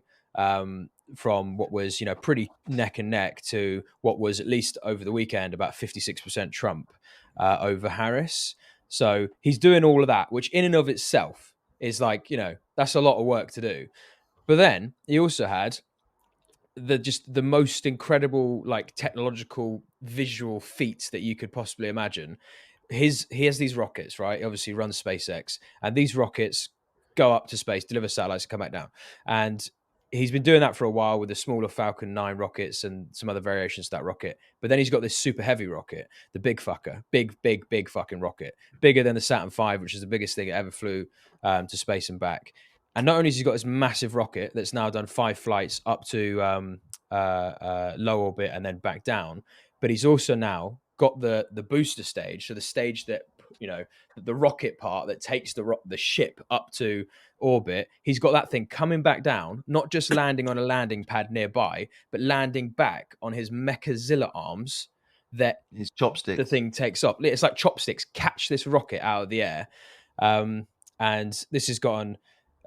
from what was, pretty neck and neck to what was, at least over the weekend, about 56% Trump over Harris. So he's doing all of that, which in and of itself is like, that's a lot of work to do. But then he also had the most incredible, like, technological visual feats that you could possibly imagine. He has these rockets, right? He obviously runs SpaceX, and these rockets go up to space, deliver satellites, and come back down. And he's been doing that for a while with the smaller Falcon 9 rockets and some other variations to that rocket. But then he's got this super heavy rocket, the big fucker, big fucking rocket, bigger than the Saturn V, which is the biggest thing it ever flew to space and back. And not only has he got this massive rocket that's now done 5 flights up to low orbit and then back down, but he's also now got the booster stage, so the stage that, the rocket part that takes the ship up to orbit. He's got that thing coming back down, not just landing on a landing pad nearby, but landing back on his Mechazilla arms that His chopsticks. the thing takes off. It's like chopsticks catch this rocket out of the air. And this has gotten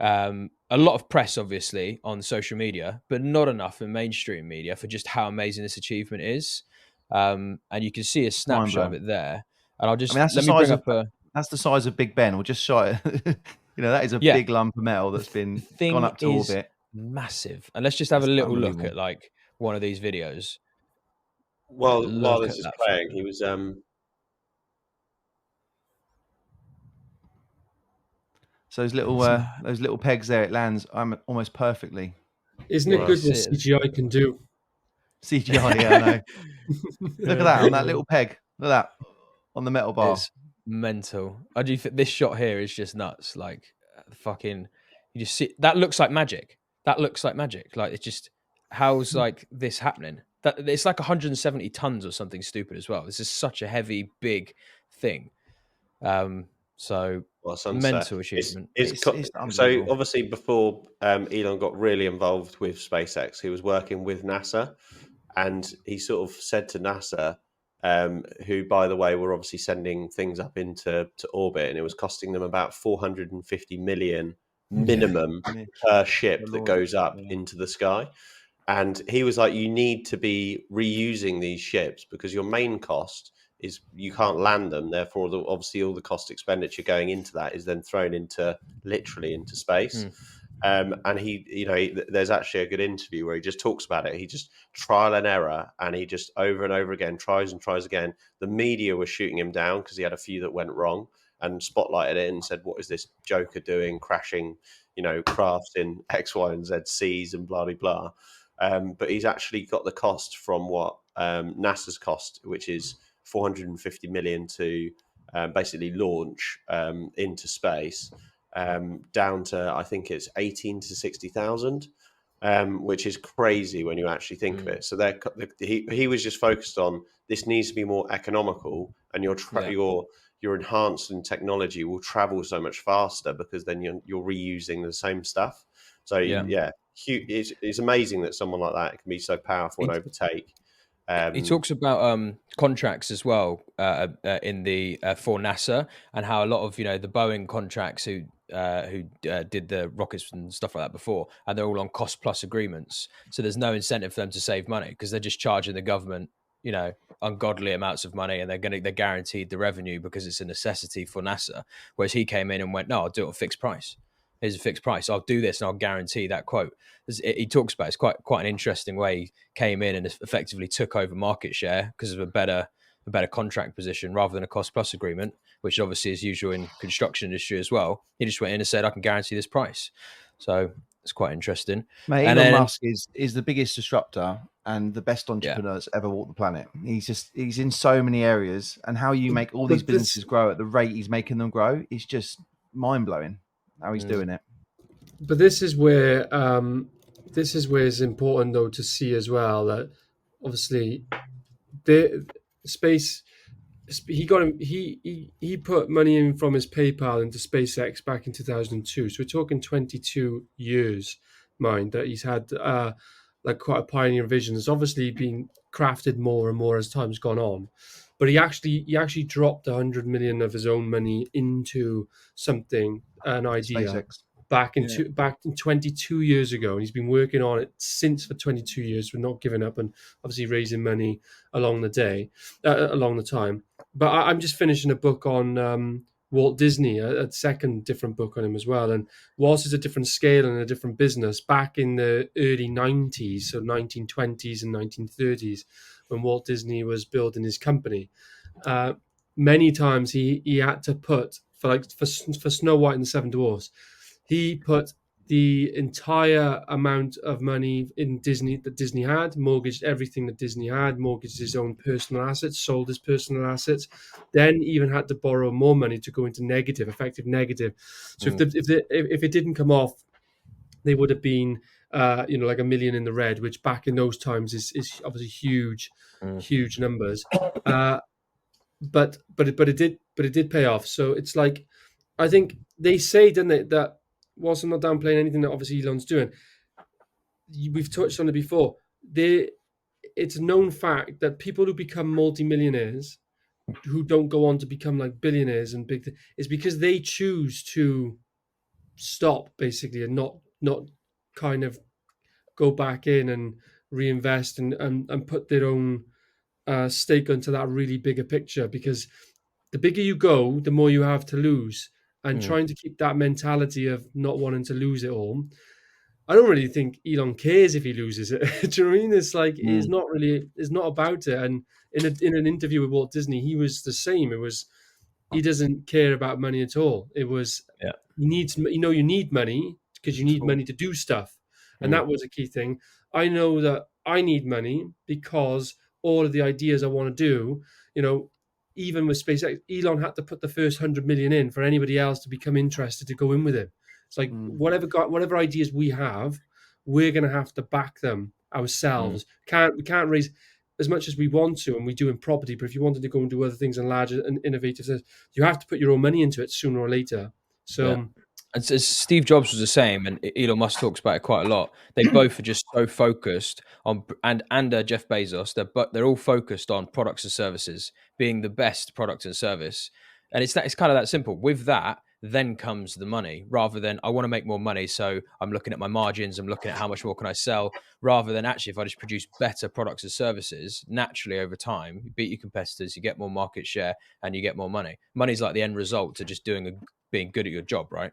a lot of press, obviously, on social media, but not enough in mainstream media for just how amazing this achievement is. And you can see a snapshot of it there. And I'll just let me bring up that's the size of Big Ben. We'll just shy. That is a big lump of metal that's been gone up to orbit. Massive. And let's just have a little look at like one of these videos. While this is playing, he was So those little pegs there, it lands almost perfectly. Isn't it good what CGI can do? CGI, yeah, I know. Look at that on that little peg. Look at that on the metal bar. It's mental. I do think this shot here is just nuts. Like, fucking, you just see that looks like magic. Like, it's just, how's like this happening? That it's like 170 tons or something stupid as well. This is such a heavy, big thing. So mental achievement. So obviously before Elon got really involved with SpaceX, he was working with NASA, and he sort of said to NASA, who, by the way, were obviously sending things up into orbit, and it was costing them about 450 million minimum per ship that goes up into the sky. And he was like, you need to be reusing these ships because your main cost is you can't land them. Therefore, obviously, all the cost expenditure going into that is then thrown literally into space. And there's actually a good interview where he just talks about it. He just trial and error, and he just over and over again tries and tries again. The media was shooting him down because he had a few that went wrong and spotlighted it and said, "What is this joker doing? Crashing, crafts in X, Y, and Z seas and blah blah blah." But he's actually got the cost from what NASA's cost, which is 450 million to basically launch into space, down to, I think it's 18 to 60,000, which is crazy when you actually think of it. So he was just focused on this needs to be more economical, and your enhanced in technology will travel so much faster because then you're reusing the same stuff. So it's amazing that someone like that can be so powerful and overtake. He talks about contracts as well in the for NASA, and how a lot of the Boeing contracts who did the rockets and stuff like that before, and they're all on cost plus agreements. So there's no incentive for them to save money because they're just charging the government ungodly amounts of money, and they're guaranteed the revenue because it's a necessity for NASA. Whereas he came in and went, no, I'll do it on a fixed price. Here's a fixed price. I'll do this and I'll guarantee that quote. He talks about it's quite an interesting way he came in and effectively took over market share because of a better contract position rather than a cost plus agreement, which obviously is usual in construction industry as well. He just went in and said, I can guarantee this price. So it's quite interesting. Mate, And Elon then, Musk is the biggest disruptor and the best entrepreneur that's ever walked the planet. He's in so many areas, and how you make all these businesses grow at the rate he's making them grow is just mind blowing. How he's doing it. But this is where it's important though to see as well that obviously the space. He got him. He put money in from his PayPal into SpaceX back in 2002. So we're talking 22 years, mind that he's had like quite a pioneer vision. It's obviously been crafted more and more as time's gone on. But he actually dropped 100 million of his own money into something, an idea. SpaceX. Back in 22 years ago, and he's been working on it since for 22 years. We're not giving up, and obviously raising money along the time. But I'm just finishing a book on Walt Disney, a second different book on him as well. And whilst it's a different scale and a different business, back in the early 90s, so 1920s and 1930s, when Walt Disney was building his company, many times he had to put for Snow White and the Seven Dwarfs. He put the entire amount of money in Disney that Disney had, mortgaged everything that Disney had, mortgaged his own personal assets, sold his personal assets, then even had to borrow more money to go into effective negative. So if it didn't come off, they would have been like $1 million in the red, which back in those times is obviously huge numbers. But it did pay off. So it's like, I think they say, didn't they, that whilst I'm not downplaying anything that obviously Elon's doing, we've touched on it before. It's a known fact that people who become multimillionaires, who don't go on to become like billionaires and big, is because they choose to stop basically and not kind of go back in and reinvest and put their own stake onto that really bigger picture. Because the bigger you go, the more you have to lose. And trying to keep that mentality of not wanting to lose it all. I don't really think Elon cares if he loses it. Do you know what I mean? It's like it's not about it. And in an interview with Walt Disney, he was the same. He doesn't care about money at all. It was you need money because you need money to do stuff, and that was a key thing. I know that I need money because all of the ideas I want to do, even with SpaceX, Elon had to put the first 100 million in for anybody else to become interested to go in with him. It's like whatever ideas we have, we're going to have to back them ourselves. We can't raise as much as we want to, and we do in property. But if you wanted to go and do other things and larger and innovative things, you have to put your own money into it sooner or later. So. And so Steve Jobs was the same, and Elon Musk talks about it quite a lot. They both are just so focused on, and Jeff Bezos, they're all focused on products and services, being the best product and service. And it's kind of that simple. With that, then comes the money, rather than I want to make more money, so I'm looking at my margins, I'm looking at how much more can I sell, rather than actually if I just produce better products and services, naturally over time, you beat your competitors, you get more market share, and you get more money. Money's like the end result to just being good at your job, right?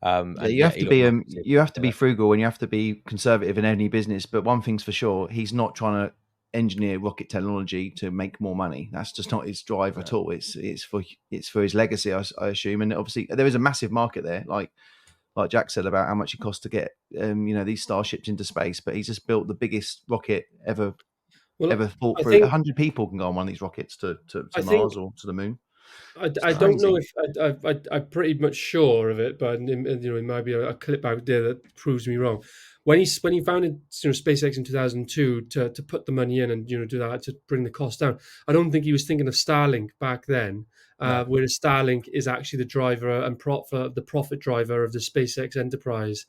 You have to be frugal and you have to be conservative in any business. But one thing's for sure, he's not trying to engineer rocket technology to make more money. That's just not his drive at all. It's for his legacy, I assume. And obviously, there is a massive market there, like Jack said about how much it costs to get these starships into space. But he's just built the biggest rocket ever thought through. 100 people can go on one of these rockets to Mars or to the moon. I don't know if I'm pretty much sure of it, but it might be a clip out there that proves me wrong. When he founded SpaceX in 2002 to put the money in and do that to bring the cost down, I don't think he was thinking of Starlink back then. Whereas Starlink is actually the driver and the profit driver of the SpaceX enterprise.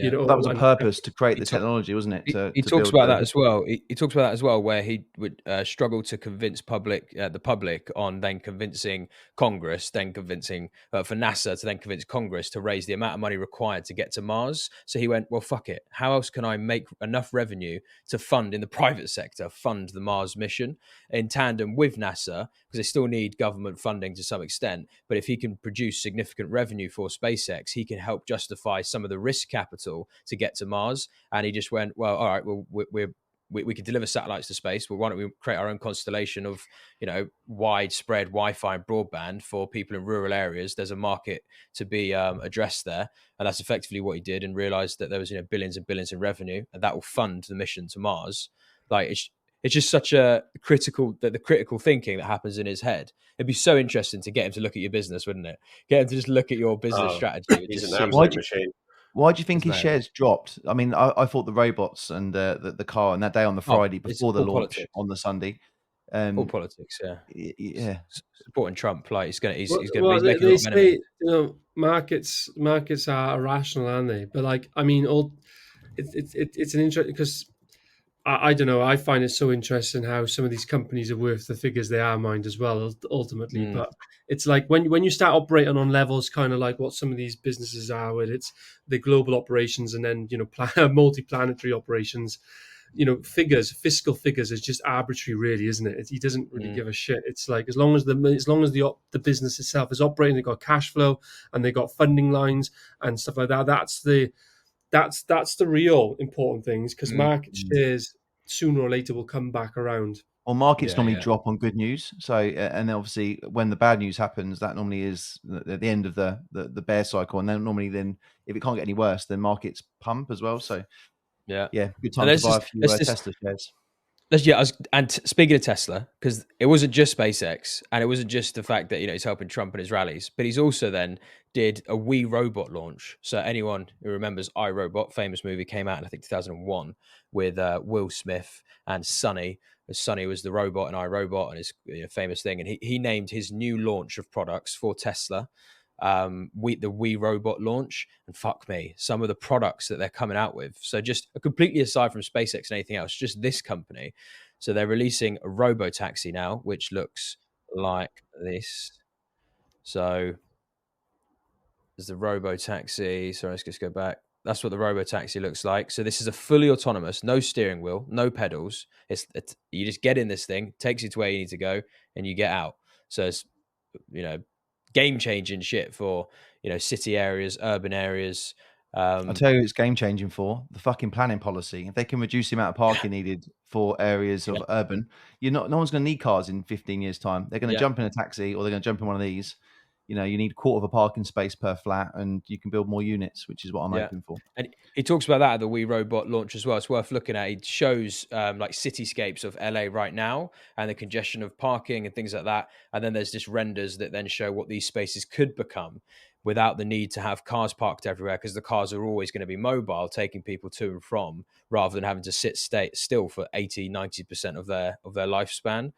You know, That was a and purpose to create he the ta- technology, wasn't it? he To talks build about that as well. He talks about that as well, where he would struggle to convince the public on then convincing Congress, then convincing for NASA to then convince Congress to raise the amount of money required to get to Mars. So he went, well, fuck it. How else can I make enough revenue to fund in the private sector, fund the Mars mission in tandem with NASA, because they still need government funding to some extent. But if he can produce significant revenue for SpaceX, he can help justify some of the risk capital to get to Mars. And he just went, well, all right, well, we can deliver satellites to space. Well, why don't we create our own constellation of, widespread Wi-Fi and broadband for people in rural areas? There's a market to be addressed there, and that's effectively what he did. And realized that there was billions and billions in revenue, and that will fund the mission to Mars. Like it's just such a the critical thinking that happens in his head. It'd be so interesting to get him to look at your business, wouldn't it? Get him to just look at your business strategy. He's an absolute machine. Why do you think his mad. shares dropped? I mean, I thought the robots and the car and that day on the Friday before the launch politics. on the Sunday. All politics, yeah. Supporting Trump, like he's they making a lot of enemies. say, markets are irrational, aren't they? But like, I mean, it's an interesting, because I don't know. I find it so interesting how some of these companies are worth the figures they are mined as well, ultimately. But it's like when you start operating on levels, kind of like what some of these businesses are, where it's the global operations and then multi-planetary operations. Fiscal figures is just arbitrary, really, isn't it? He doesn't really give a shit. It's like as long as the business itself is operating, they've got cash flow and they've got funding lines and stuff like that. That's the real important things, because market shares sooner or later will come back around. Well, markets normally drop on good news. So, and then obviously when the bad news happens, that normally is at the end of the bear cycle. And then normally, if it can't get any worse, then markets pump as well. So, good time to buy a few Tesla shares. And speaking of Tesla, because it wasn't just SpaceX, and it wasn't just the fact that he's helping Trump in his rallies, but he's also then did a Wii robot launch. So anyone who remembers iRobot, famous movie, came out in I think 2001 with Will Smith and Sonny. Sonny was the robot in iRobot, and his famous thing. And he named his new launch of products for Tesla the Wii robot launch, and fuck me, some of the products that they're coming out with. So just completely aside from SpaceX and anything else, just this company. So they're releasing a robo taxi now, which looks like this. So there's the robo taxi. Sorry, let's just go back. That's what the robo taxi looks like. So this is a fully autonomous, no steering wheel, no pedals. It's you just get in this thing, takes you to where you need to go, and you get out. So it's game changing shit for city areas, urban areas. I'll tell you, it's game changing for the fucking planning policy. If they can reduce the amount of parking needed for areas of urban, no one's going to need cars in 15 years' time. They're going to jump in a taxi, or they're going to jump in one of these. You need a quarter of a parking space per flat, and you can build more units, which is what I'm hoping for. And he talks about that at the Wii robot launch as well. It's worth looking at. He shows like cityscapes of LA right now and the congestion of parking and things like that. And then there's just renders that then show what these spaces could become without the need to have cars parked everywhere, because the cars are always going to be mobile, taking people to and from, rather than having to sit still for 80-90% of their lifespan.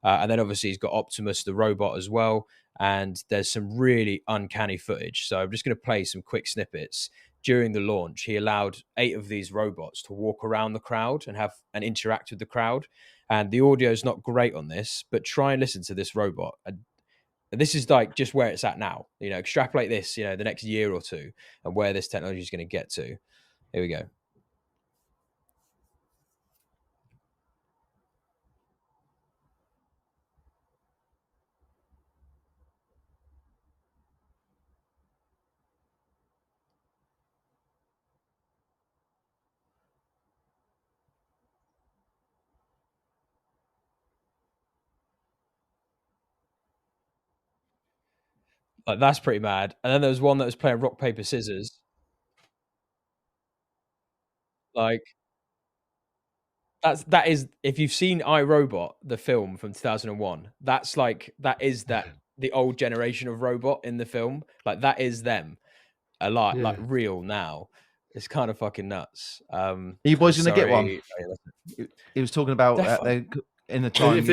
And then obviously he's got Optimus, the robot, as well. And there's some really uncanny footage. So I'm just going to play some quick snippets. During the launch, he allowed 8 of these robots to walk around the crowd and interact with the crowd. And the audio is not great on this, but try and listen to this robot. And this is like just where it's at now. Extrapolate this, the next year or two, and where this technology is going to get to. Here we go. Like, that's pretty mad. And then there was one that was playing rock, paper, scissors. Like, that is, if you've seen iRobot, the film from 2001, that is the old generation of robot in the film. Like, that is them a lot, like real now. It's kind of fucking nuts. Are you boys going to get one? He was talking about in the time. If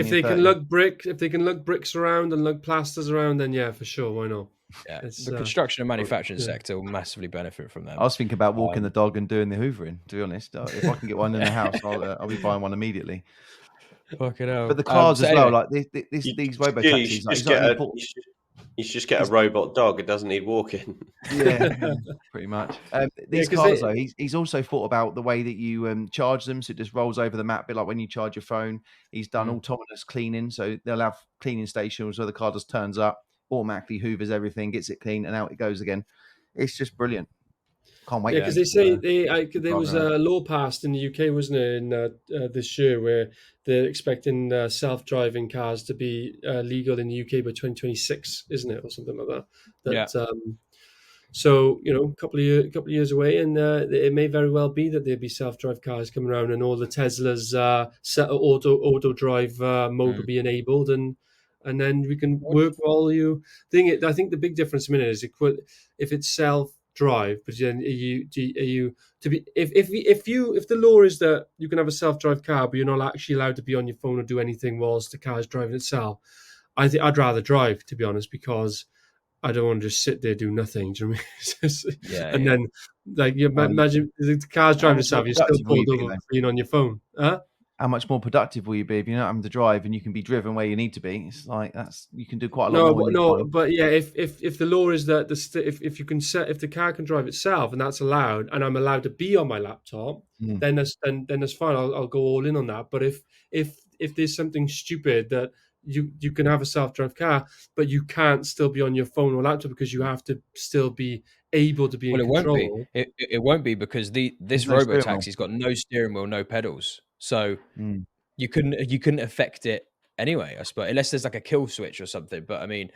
they can lug bricks around and lug plasters around, then yeah, for sure, why not? Yeah, It's, the construction and manufacturing yeah. sector will massively benefit from them. I was thinking about walking the dog and doing the hoovering. To be honest, if I can get one in the house, I'll be buying one immediately. Fucking hell. But the cars so as well, anyway, like these robo You taxis, should like just he's not get only a bought. you should just get a robot dog. It doesn't need walking. Yeah, pretty much. These 'cause cars, they- though, he's also thought about the way that you charge them, so it just rolls over the map, bit like when you charge your phone. He's done autonomous cleaning, so they'll have cleaning stations where the car just turns up, automatically hoovers everything, gets it clean, and out it goes again. It's just brilliant. Can't wait. Yeah, because for they say to there drive was around. a law passed in the UK, wasn't it, in this year, where they're expecting self-driving cars to be legal in the UK by 2026, isn't it, or something like that? So a couple of years away, and it may very well be that there'll be self-drive cars coming around, and all the Teslas auto drive mode will be enabled, and then we can work while you I think the big difference a minute is if it's self-drive, but then if the law is that you can have a self-drive car, but you're not actually allowed to be on your phone or do anything whilst the car is driving itself, I think I'd rather drive, to be honest, because I don't want to just sit there do nothing. Do you know what I mean? Then, like, you imagine the car's driving itself, you're still pulled over being on your phone. Huh? How much more productive will you be if you're not having to drive and you can be driven where you need to be? It's like you can do quite a lot more. No, but yeah, if the law is that if you can if the car can drive itself and that's allowed, and I'm allowed to be on my laptop, then that's fine. I'll go all in on that. But if there's something stupid that you can have a self-drive car, but you can't still be on your phone or laptop because you have to still be able to be in control. Won't be. It won't be because this no robo taxi's got no steering wheel, no pedals, so you couldn't affect it anyway, I suppose, unless there's like a kill switch or something. But I mean,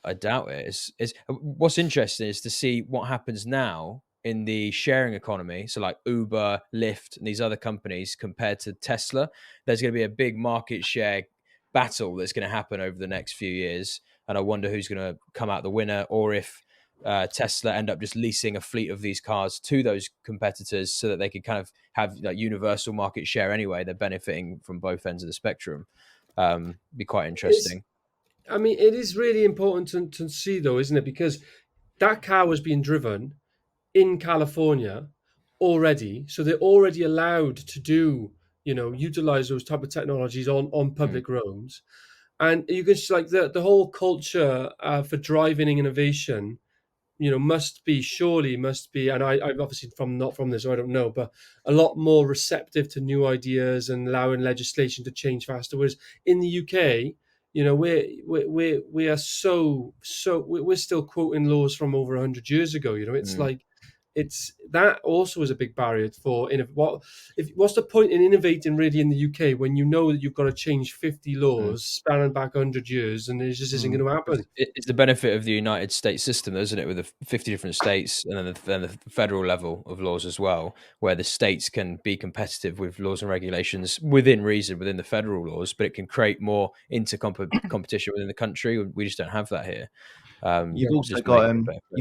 I doubt it. It's what's interesting is to see what happens now in the sharing economy. So like Uber, Lyft, and these other companies compared to Tesla. There's going to be a big market share battle that's going to happen over the next few years, and I wonder who's going to come out the winner, or if Tesla end up just leasing a fleet of these cars to those competitors so that they can kind of have like universal market share anyway. They're benefiting from both ends of the spectrum. Be quite interesting. It is really important to see, though, isn't it? Because that car was being driven in California already, so they're already allowed to do, utilize those type of technologies on public roads, and you can like the whole culture for driving innovation, must be, and I'm obviously not from this, so I don't know, but a lot more receptive to new ideas and allowing legislation to change faster. Whereas in the UK, we are we're still quoting laws from over 100 years ago. It's like that also is a big barrier for what's the point in innovating really in the UK when you know that you've got to change 50 laws spanning back 100 years and it just isn't going to happen. It's the benefit of the United States system, isn't it, with the 50 different states and then the federal level of laws as well, where the states can be competitive with laws and regulations within reason, within the federal laws, but it can create more competition within the country. We just don't have that here. You've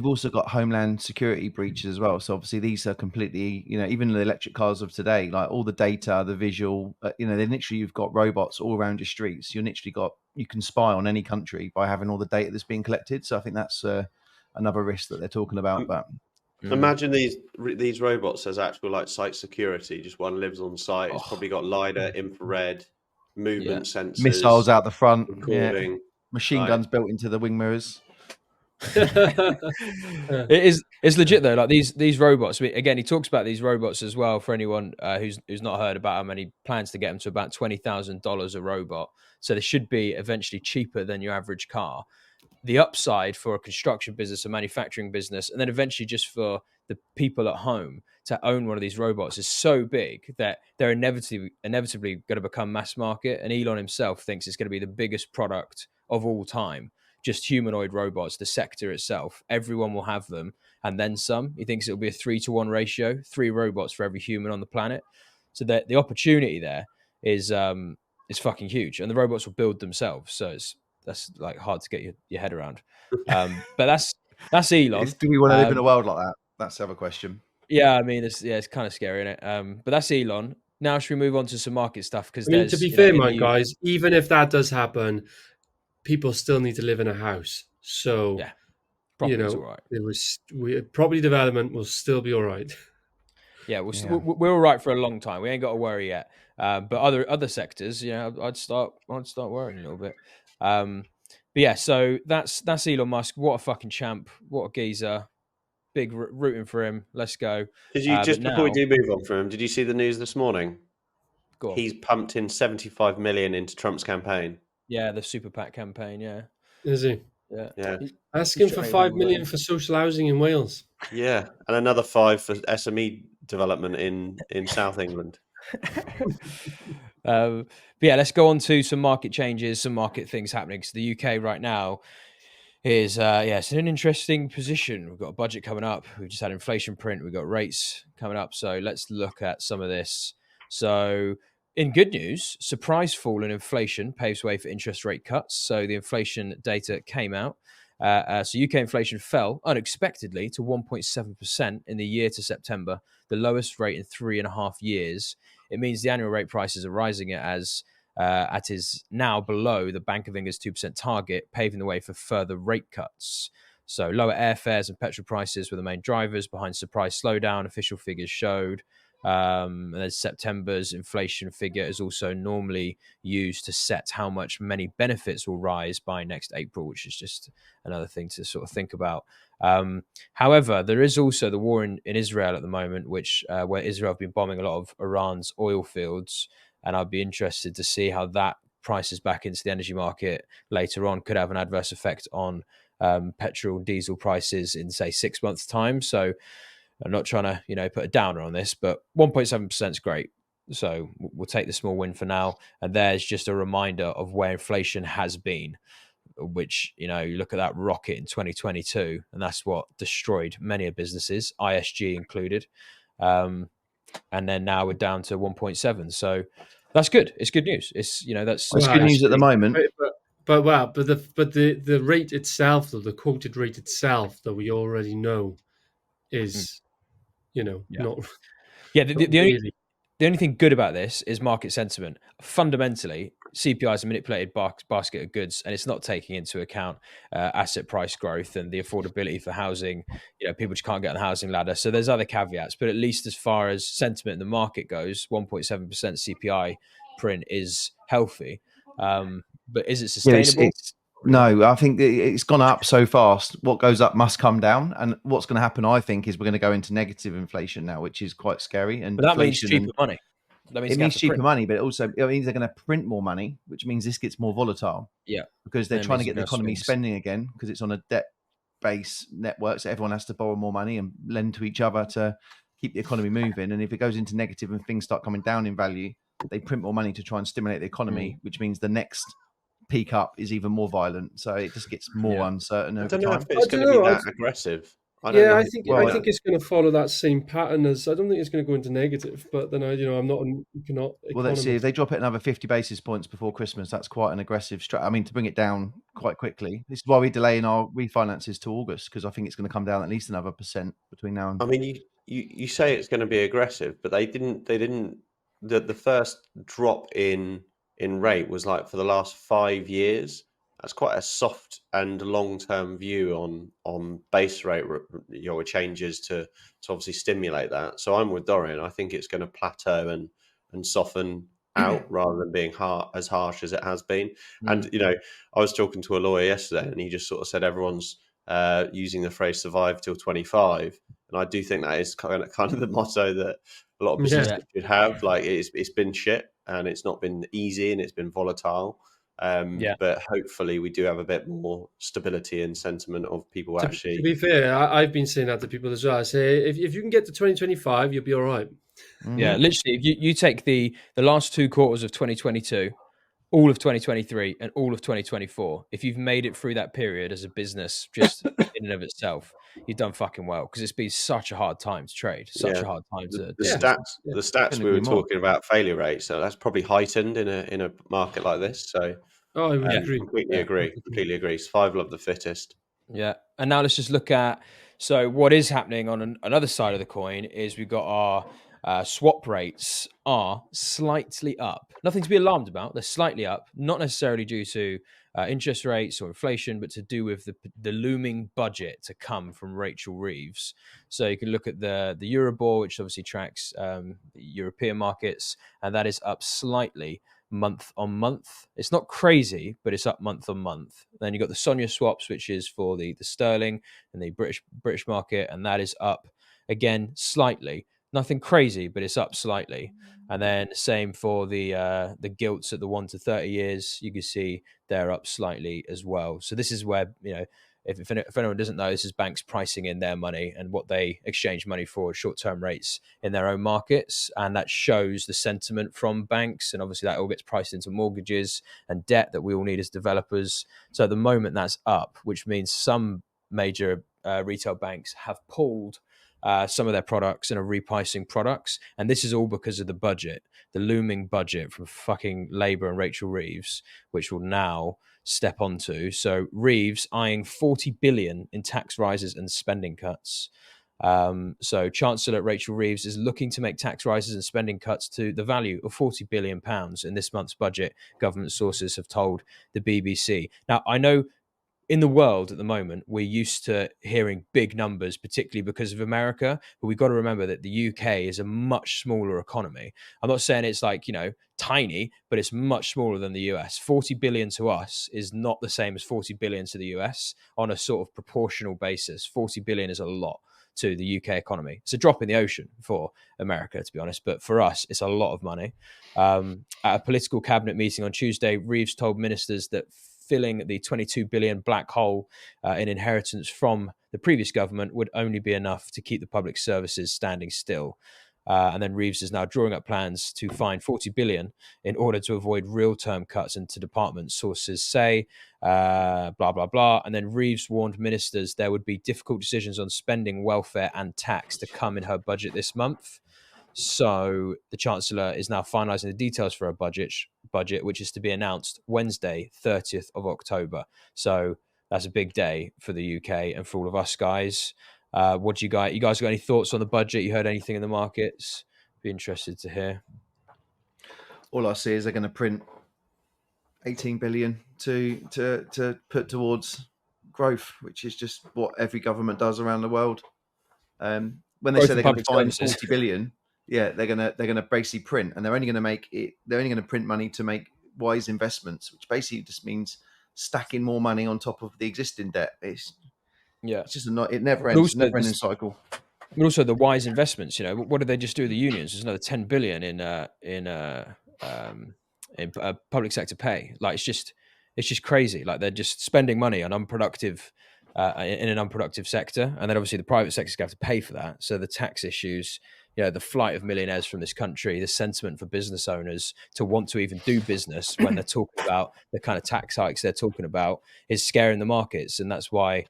also got homeland security breaches as well. So obviously these are completely, even the electric cars of today, like all the data, the visual, then literally you've got robots all around your streets. You can spy on any country by having all the data that's being collected. So I think that's another risk that they're talking about. But imagine these robots as actual like site security. Just one lives on site. It's probably got LiDAR, infrared, movement sensors, missiles out the front, recording, machine guns built into the wing mirrors. It's legit though. Like these robots. Again, he talks about these robots as well. For anyone who's not heard about them, and he plans to get them to about $20,000 a robot. So they should be eventually cheaper than your average car. The upside for a construction business, a manufacturing business, and then eventually just for the people at home to own one of these robots is so big that they're inevitably going to become mass market. And Elon himself thinks it's going to be the biggest product of all time. Just humanoid robots, the sector itself, everyone will have them and then some. He thinks it'll be a 3-to-1 ratio, 3 robots for every human on the planet. So the opportunity there is fucking huge, and the robots will build themselves. So that's like hard to get your head around. But that's Elon. Do we want to live in a world like that? That's the other question. Yeah, I mean, it's kind of scary, isn't it? But that's Elon. Now, should we move on to some market stuff? Because to be fair, guys, even if that does happen, people still need to live in a house. So Property's all right. Property development will still be all right. Yeah, we're all right for a long time. We ain't got to worry yet. But other sectors, I'd start worrying a little bit. But yeah, so that's Elon Musk. What a fucking champ! What a geezer! Big rooting for him. Let's go. Did you just but before we now, do move on from him? Did you see the news this morning? go on. He's pumped in 75 million into Trump's campaign. Yeah, the Super PAC campaign. Yeah, Is he? Yeah. Asking for 5 million for social housing in Wales. Yeah, and another 5 for SME development in South England. But yeah, let's go on to some market changes, some market things happening. So the UK right now is it's in an interesting position. We've got a budget coming up. We've just had inflation print. We've got rates coming up. So let's look at some of this. So in good news, surprise fall in inflation paves way for interest rate cuts. So the inflation data came out. So UK inflation fell unexpectedly to 1.7% in the year to September, the lowest rate in 3.5 years. It means the annual rate prices are rising as is now below the Bank of England's 2% target, paving the way for further rate cuts. So lower airfares and petrol prices were the main drivers behind surprise slowdown, official figures showed. And then September's inflation figure is also normally used to set how much many benefits will rise by next April, which is just another thing to sort of think about. However, there is also the war in Israel at the moment, which where Israel have been bombing a lot of Iran's oil fields. And I'd be interested to see how that prices back into the energy market later on could have an adverse effect on petrol and diesel prices in, say, 6 months' time. So I'm not trying to, put a downer on this, but 1.7% is great. So we'll take the small win for now. And there's just a reminder of where inflation has been, which, you look at that rocket in 2022, and that's what destroyed many businesses, ISG included. And then now we're down to 1.7. So that's good. It's good news. It's that's good news at the moment. But the rate itself, though, the quoted rate itself, that we already know is, not. Yeah, The only thing good about this is market sentiment. Fundamentally, CPI is a manipulated basket of goods, and it's not taking into account asset price growth and the affordability for housing. People just can't get on the housing ladder. So there's other caveats, but at least as far as sentiment in the market goes, 1.7% CPI print is healthy. But is it sustainable? No, I think it's gone up so fast. What goes up must come down, and what's going to happen, I think, is we're going to go into negative inflation now, which is quite scary. And but that means cheaper money. It means cheaper money, but also it means they're going to print more money, which means this gets more volatile. Yeah, because they're trying to get the economy spending again, because it's on a debt-based network, so everyone has to borrow more money and lend to each other to keep the economy moving. And if it goes into negative and things start coming down in value, they print more money to try and stimulate the economy, which means the next peak up is even more violent. So it just gets more uncertain over time. I don't know if it's going to be that aggressive. I think it's going to follow that same pattern as. I don't think it's going to go into negative, but then I'm not an economist. Well, let's see if they drop it another 50 basis points before Christmas. That's quite an aggressive strategy. I mean, to bring it down quite quickly. This is why we're delaying our refinances to August, because I think it's going to come down at least another % between now and. I mean, you say it's going to be aggressive, but they didn't. The first drop in rate was like for the last 5 years. That's quite a soft and long-term view on base rate changes to obviously stimulate that. So I'm with Dorian. I think it's going to plateau and soften out rather than being as harsh as it has been. And I was talking to a lawyer yesterday, and he just sort of said everyone's using the phrase "survive till 25," and I do think that is kind of the motto that a lot of businesses should have. Like it's been shit, and it's not been easy, and it's been volatile. But hopefully we do have a bit more stability and sentiment of people actually. To be fair, I've been saying that to people as well. I say if you can get to 2025, you'll be all right. Mm-hmm. Yeah, literally, if you take the last 2 quarters of 2022, all of 2023, and all of 2024, if you've made it through that period as a business, just in and of itself, you've done fucking well, because it's been such a hard time to trade, such a hard time to. The stats we were talking about failure rates, so that's probably heightened in a market like this. So. I would agree. Completely agree. Survival of the fittest. Yeah. And now let's just look at, so what is happening on another side of the coin is we've got swap rates are slightly up. Nothing to be alarmed about. They're slightly up, not necessarily due to interest rates or inflation, but to do with the looming budget to come from Rachel Reeves. So you can look at the Euribor, which obviously tracks the European markets, and that is up slightly month on month. It's not crazy, but it's up month on month. Then you've got the Sonia swaps, which is for the sterling and the British market, and that is up again slightly. Nothing crazy, but it's up slightly. And then same for the gilts at the 1 to 30 years. You can see they're up slightly as well. So this is where, if anyone doesn't know, this is banks pricing in their money and what they exchange money for, short-term rates in their own markets. And that shows the sentiment from banks. And obviously that all gets priced into mortgages and debt that we all need as developers. So at the moment that's up, which means some major retail banks have pulled some of their products and are repricing products. And this is all because of the budget, the looming budget from fucking Labour and Rachel Reeves, which will now step onto. So Reeves eyeing 40 billion in tax rises and spending cuts. So Chancellor Rachel Reeves is looking to make tax rises and spending cuts to the value of £40 billion in this month's budget, government sources have told the BBC. Now, I know in the world at the moment, we're used to hearing big numbers, particularly because of America. But we've got to remember that the UK is a much smaller economy. I'm not saying it's like, tiny, but it's much smaller than the US. 40 billion to us is not the same as 40 billion to the US on a sort of proportional basis. 40 billion is a lot to the UK economy. It's a drop in the ocean for America, to be honest. But for us, it's a lot of money. At a political cabinet meeting on Tuesday, Reeves told ministers that filling the 22 billion black hole in inheritance from the previous government would only be enough to keep the public services standing still. And then Reeves is now drawing up plans to find 40 billion in order to avoid real-term cuts into departments, sources say, blah, blah, blah. And then Reeves warned ministers there would be difficult decisions on spending, welfare and tax to come in her budget this month. So the Chancellor is now finalising the details for her budget, which is to be announced Wednesday, 30th of October. So that's a big day for the UK and for all of us guys. What do you guys? You guys got any thoughts on the budget? You heard anything in the markets? Be interested to hear. All I see is they're going to print 18 billion to put towards growth, which is just what every government does around the world. When they Growth say they're in going to public find services. 40 billion, yeah, they're gonna basically print, and they're only going to print money to make wise investments, which basically just means stacking more money on top of the existing debt. It's just it never ends. It's a never ending cycle. But also the wise investments. What did they just do with the unions? There's another 10 billion in public sector pay. Like it's just crazy. Like they're just spending money on unproductive in an unproductive sector, and then obviously the private sector's going to have to pay for that. So the tax issues, the flight of millionaires from this country, the sentiment for business owners to want to even do business when they're talking about the kind of tax hikes they're talking about is scaring the markets, and that's why.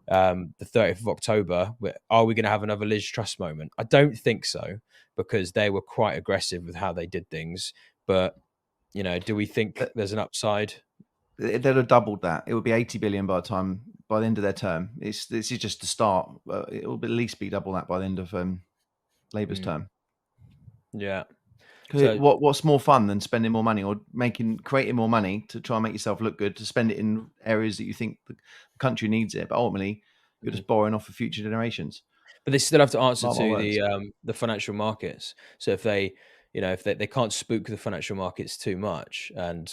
The 30th of October, are we going to have another Liz Truss moment? I don't think so, because they were quite aggressive with how they did things. But, do we think there's an upside? They'd have doubled that. It would be 80 billion by the end of their term. This is just the start. It will at least be double that by the end of Labour's term. Yeah. So, what's more fun than spending more money or creating more money to try and make yourself look good, to spend it in areas that you think the country needs it, but ultimately you're just borrowing off for future generations. But they still have to answer to the financial markets. So if they can't spook the financial markets too much, and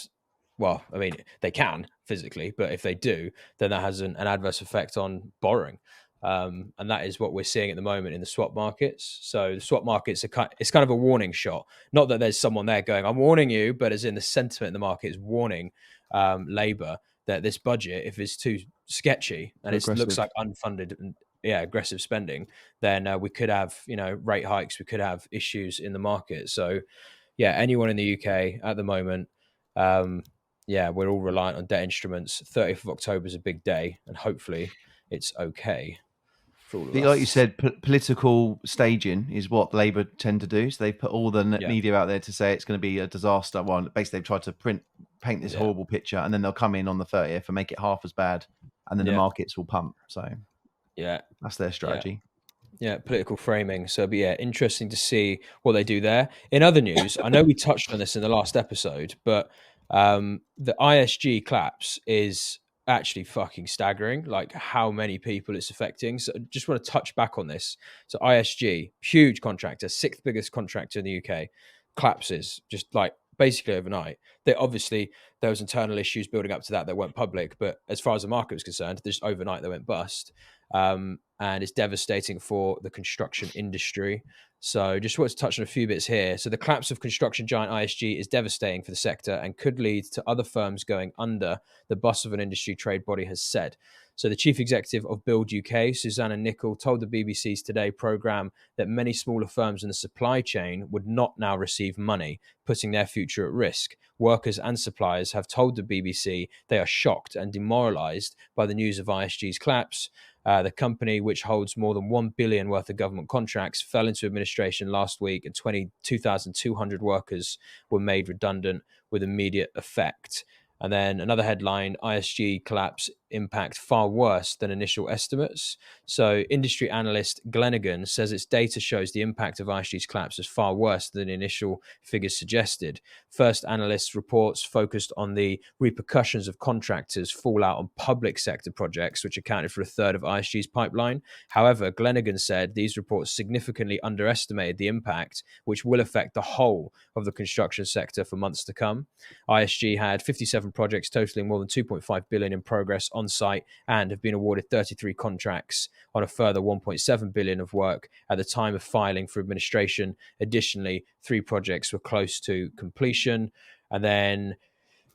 well, I mean they can physically, but if they do, then that has an adverse effect on borrowing. And that is what we're seeing at the moment in the swap markets. So the swap markets it's kind of a warning shot. Not that there's someone there going, I'm warning you, but as in the sentiment in the market is warning Labour that this budget, if it's too sketchy and it looks like unfunded and aggressive spending, then we could have rate hikes, we could have issues in the market. So anyone in the UK at the moment, we're all reliant on debt instruments. 30th of October is a big day, and hopefully it's okay. Like you said, political staging is what Labour tend to do. So they put all the media out there to say it's going to be a disaster. Well, basically they've tried to paint this horrible picture, and then they'll come in on the 30th and make it half as bad, and then the markets will pump. So that's their strategy. Yeah, political framing. So, but yeah, interesting to see what they do there. In other news, I know we touched on this in the last episode, but the ISG collapse is actually fucking staggering. Like how many people it's affecting. So, just want to touch back on this. So, ISG, huge contractor, sixth biggest contractor in the UK, collapses just like basically overnight. They obviously there was internal issues building up to that weren't public, but as far as the market was concerned, just overnight they went bust. And it's devastating for the construction industry. So just want to touch on a few bits here. So the collapse of construction giant ISG is devastating for the sector and could lead to other firms going under, the boss of an industry trade body has said. So the chief executive of Build UK, Susanna Nicol, told the BBC's Today programme that many smaller firms in the supply chain would not now receive money, putting their future at risk. Workers and suppliers have told the BBC they are shocked and demoralised by the news of ISG's collapse. The company, which holds more than 1 billion worth of government contracts, fell into administration last week and 22,200 workers were made redundant with immediate effect. And then another headline, ISG collapse impact far worse than initial estimates. So industry analyst Glenigan says its data shows the impact of ISG's collapse is far worse than the initial figures suggested. First analysts' reports focused on the repercussions of contractors' fallout on public sector projects, which accounted for a third of ISG's pipeline. However, Glenigan said these reports significantly underestimated the impact, which will affect the whole of the construction sector for months to come. ISG had 57 projects totaling more than 2.5 billion in progress on site and have been awarded 33 contracts on a further 1.7 billion of work at the time of filing for administration. Additionally, 3 projects were close to completion. And then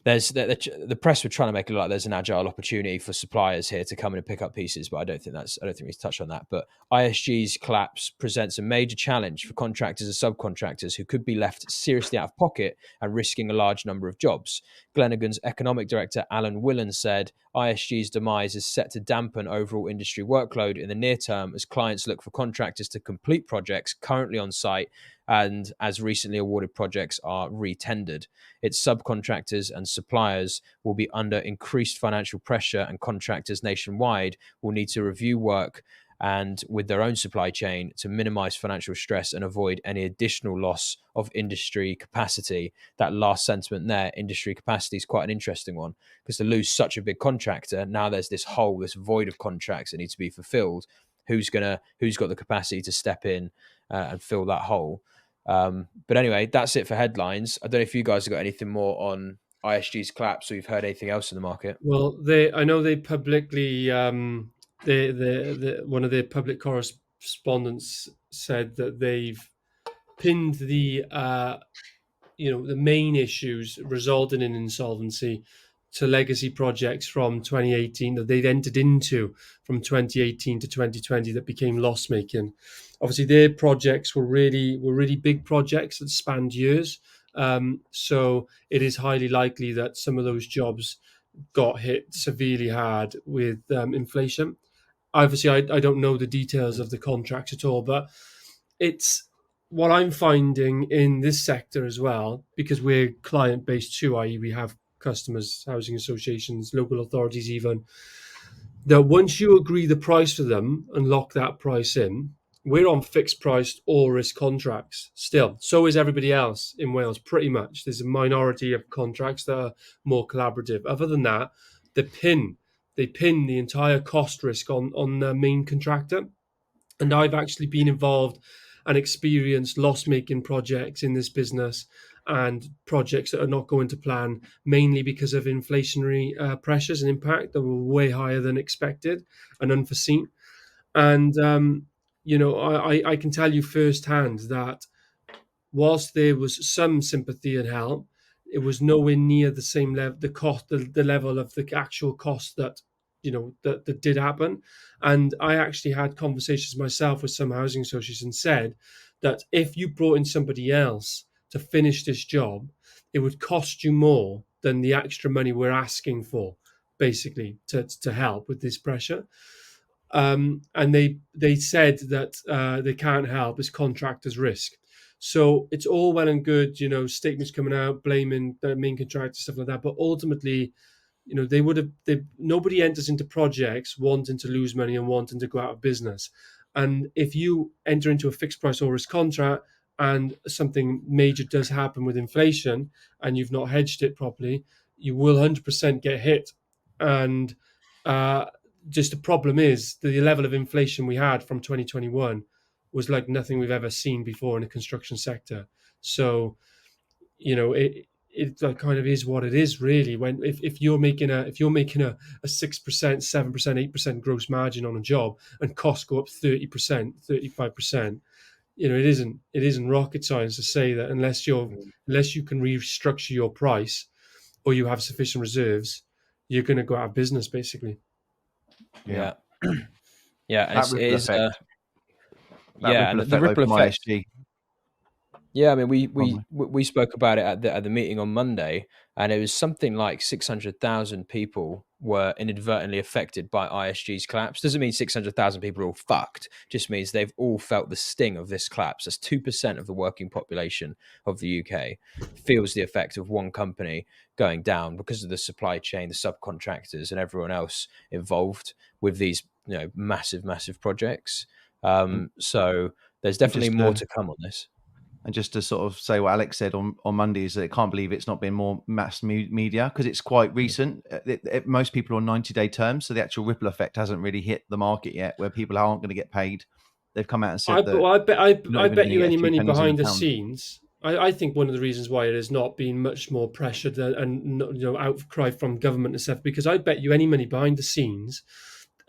there's the press were trying to make it look like there's an agile opportunity for suppliers here to come in and pick up pieces, but I don't think we need to touch on that. But ISG's collapse presents a major challenge for contractors and subcontractors who could be left seriously out of pocket and risking a large number of jobs. Glenigan's economic director Alan Willan said ISG's demise is set to dampen overall industry workload in the near term as clients look for contractors to complete projects currently on site and as recently awarded projects are re-tendered. Its subcontractors and suppliers will be under increased financial pressure, and contractors nationwide will need to review work and with their own supply chain to minimize financial stress and avoid any additional loss of industry capacity. That last sentiment there, industry capacity, is quite an interesting one because to lose such a big contractor, now there's this hole, this void of contracts that need to be fulfilled. Who's got the capacity to step in and fill that hole? But anyway, that's it for headlines. I don't know if you guys have got anything more on ISG's collapse or you've heard anything else in the market. Well, I know they publicly, one of their public correspondents said that they've pinned the the main issues resulting in insolvency to legacy projects from 2018 that they'd entered into from 2018 to 2020 that became loss making. Obviously, their projects were really big projects that spanned years. So it is highly likely that some of those jobs got hit severely hard with inflation. Obviously, I don't know the details of the contracts at all, but it's what I'm finding in this sector as well, because we're client based too, i.e. we have customers, housing associations, local authorities even, that once you agree the price for them and lock that price in, we're on fixed price all risk contracts still. So is everybody else in Wales, pretty much. There's a minority of contracts that are more collaborative. Other than that, they pin the entire cost risk on the main contractor. And I've actually been involved and experienced loss-making projects in this business and projects that are not going to plan, mainly because of inflationary pressures and impact that were way higher than expected and unforeseen. And, I can tell you firsthand that whilst there was some sympathy and help, it was nowhere near the same level, the level of the actual cost that that did happen. And I actually had conversations myself with some housing associations and said that if you brought in somebody else to finish this job, it would cost you more than the extra money we're asking for, basically, to help with this pressure. And they said that they can't help, it's contractors' risk. So it's all well and good, statements coming out blaming the main contractor, stuff like that. But ultimately, nobody enters into projects wanting to lose money and wanting to go out of business. And if you enter into a fixed price all risk contract and something major does happen with inflation and you've not hedged it properly, you will 100% get hit. And just the problem is the level of inflation we had from 2021 was like nothing we've ever seen before in the construction sector. So, it like kind of is what it is really. When if you're making a 6%, 7%, 8% gross margin on a job and costs go up 30%, 35%, it isn't rocket science to say that unless you can restructure your price or you have sufficient reserves, you're going to go out of business basically. Yeah. Yeah. And That ripple effect. And the ripple effect. ISG. Yeah, I mean, we spoke about it at the meeting on Monday, and it was something like 600,000 people were inadvertently affected by ISG's collapse. Doesn't mean 600,000 people are all fucked. Just means they've all felt the sting of this collapse. That's 2% of the working population of the UK feels the effect of one company going down because of the supply chain, the subcontractors, and everyone else involved with these, massive projects. So there's definitely more to come on this. And just to sort of say what Alex said on Monday is that I can't believe it's not been more mass media because it's quite recent. Most people are on 90-day terms, so the actual ripple effect hasn't really hit the market yet, where people aren't going to get paid. They've come out and said I bet you any money behind the scenes. I think one of the reasons why it has not been much more pressured and outcry from government and stuff, because I bet you any money behind the scenes,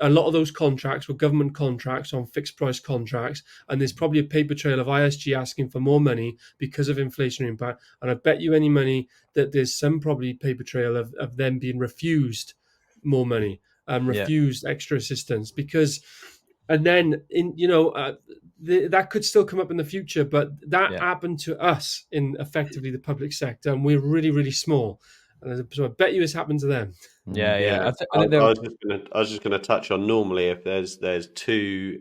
a lot of those contracts were government contracts on fixed price contracts, and there's probably a paper trail of ISG asking for more money because of inflationary impact. And I bet you any money that there's some probably paper trail of them being refused more money and refused extra assistance because, and then that could still come up in the future, but that happened to us in effectively the public sector, and we're really, really small. So I bet you it's happened to them. I was just going to touch on normally if there's two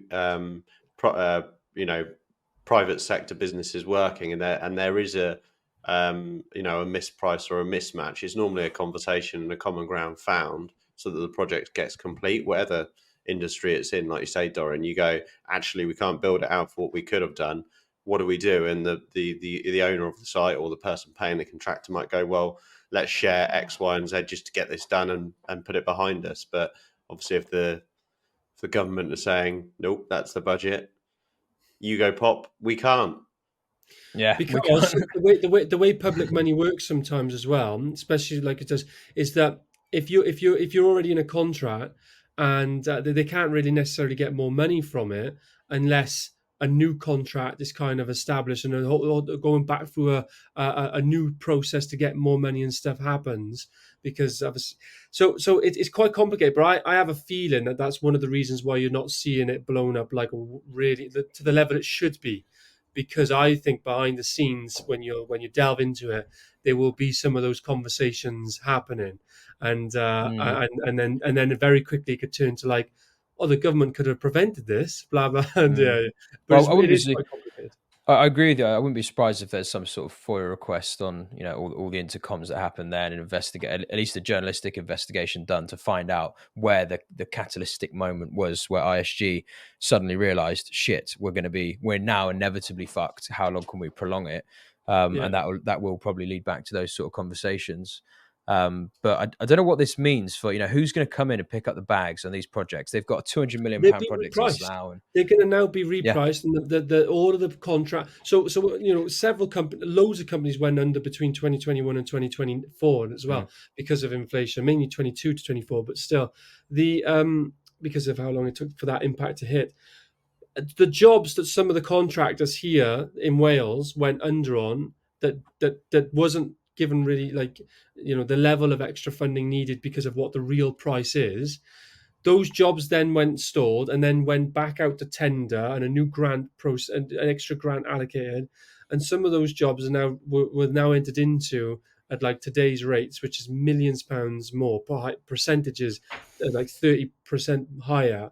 private sector businesses working and there is a misprice or a mismatch, it's normally a conversation and a common ground found so that the project gets complete, whatever industry it's in. Like you say, Dorian, you go, actually we can't build it out for what we could have done. What do we do? And the owner of the site or the person paying the contractor might go, well, let's share X, Y, and Z just to get this done and put it behind us. But obviously, if the government are saying, nope, that's the budget, you go pop, we can't. Yeah, because the way public money works sometimes as well, especially like it does, is that if you're already in a contract and they can't really necessarily get more money from it unless a new contract is kind of established and going back through a new process to get more money and stuff happens because obviously, so it's quite complicated. But I have a feeling that that's one of the reasons why you're not seeing it blown up like really to the level it should be, because I think behind the scenes when you delve into it, there will be some of those conversations happening, and then very quickly it could turn to like, oh, the government could have prevented this, blah blah. And but it is quite complicated. I agree with you. I wouldn't be surprised if there's some sort of FOIA request on all the intercoms that happen there and investigate, at least a journalistic investigation done to find out where the catalytic moment was where ISG suddenly realised, shit, we're now inevitably fucked. How long can we prolong it? And that will probably lead back to those sort of conversations. But I don't know what this means for who's going to come in and pick up the bags on these projects. They've got a £200 million project now, and they're going to now be repriced, and the all of the contract. So loads of companies went under between 2021 and 2024 as well because of inflation, mainly 22 to 24, but still because of how long it took for that impact to hit. The jobs that some of the contractors here in Wales went under on that wasn't given really the level of extra funding needed because of what the real price is. Those jobs then went stalled and then went back out to tender and a new grant process and an extra grant allocated. And some of those jobs are were now entered into at like today's rates, which is millions of pounds more, percentages like 30% higher.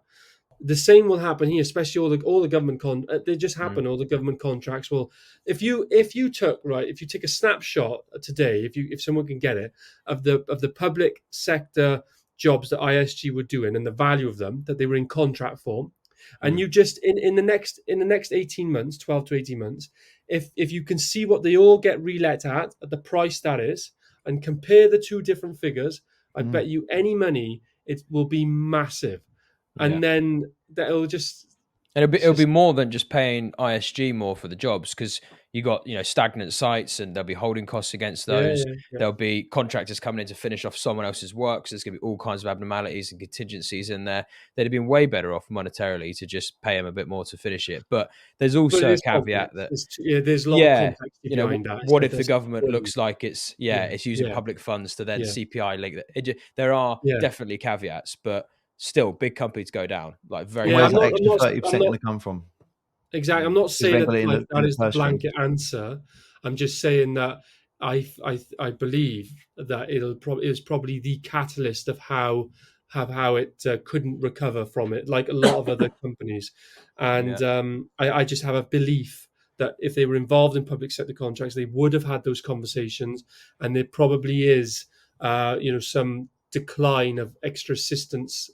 The same will happen here, especially all the government they just happen. All the government contracts will, if you take a snapshot today, if someone can get it, of the public sector jobs that ISG were doing and the value of them that they were in contract for, And you just in the next 18 months, 12 to 18 months, if you can see what they all get relet at the price that is, and compare the two different figures, I bet you any money it will be massive. And then that'll just. And it'll be more than just paying ISG more for the jobs, because you got stagnant sites, and there'll be holding costs against those. There'll be contractors coming in to finish off someone else's work. So there's going to be all kinds of abnormalities and contingencies in there. They'd have been way better off monetarily to just pay them a bit more to finish it. But there's also a caveat that there's a lot of complexity behind that. What if the government looks like it's using public funds to then CPI link that? There are definitely caveats, but still, big companies go down like very. Where's that extra 30% going to come from? Exactly. I'm not saying that is the blanket answer. I'm just saying that I believe that it was probably the catalyst of how it couldn't recover from it, like a lot of other companies. And I just have a belief that if they were involved in public sector contracts, they would have had those conversations, and there probably is, some decline of extra assistance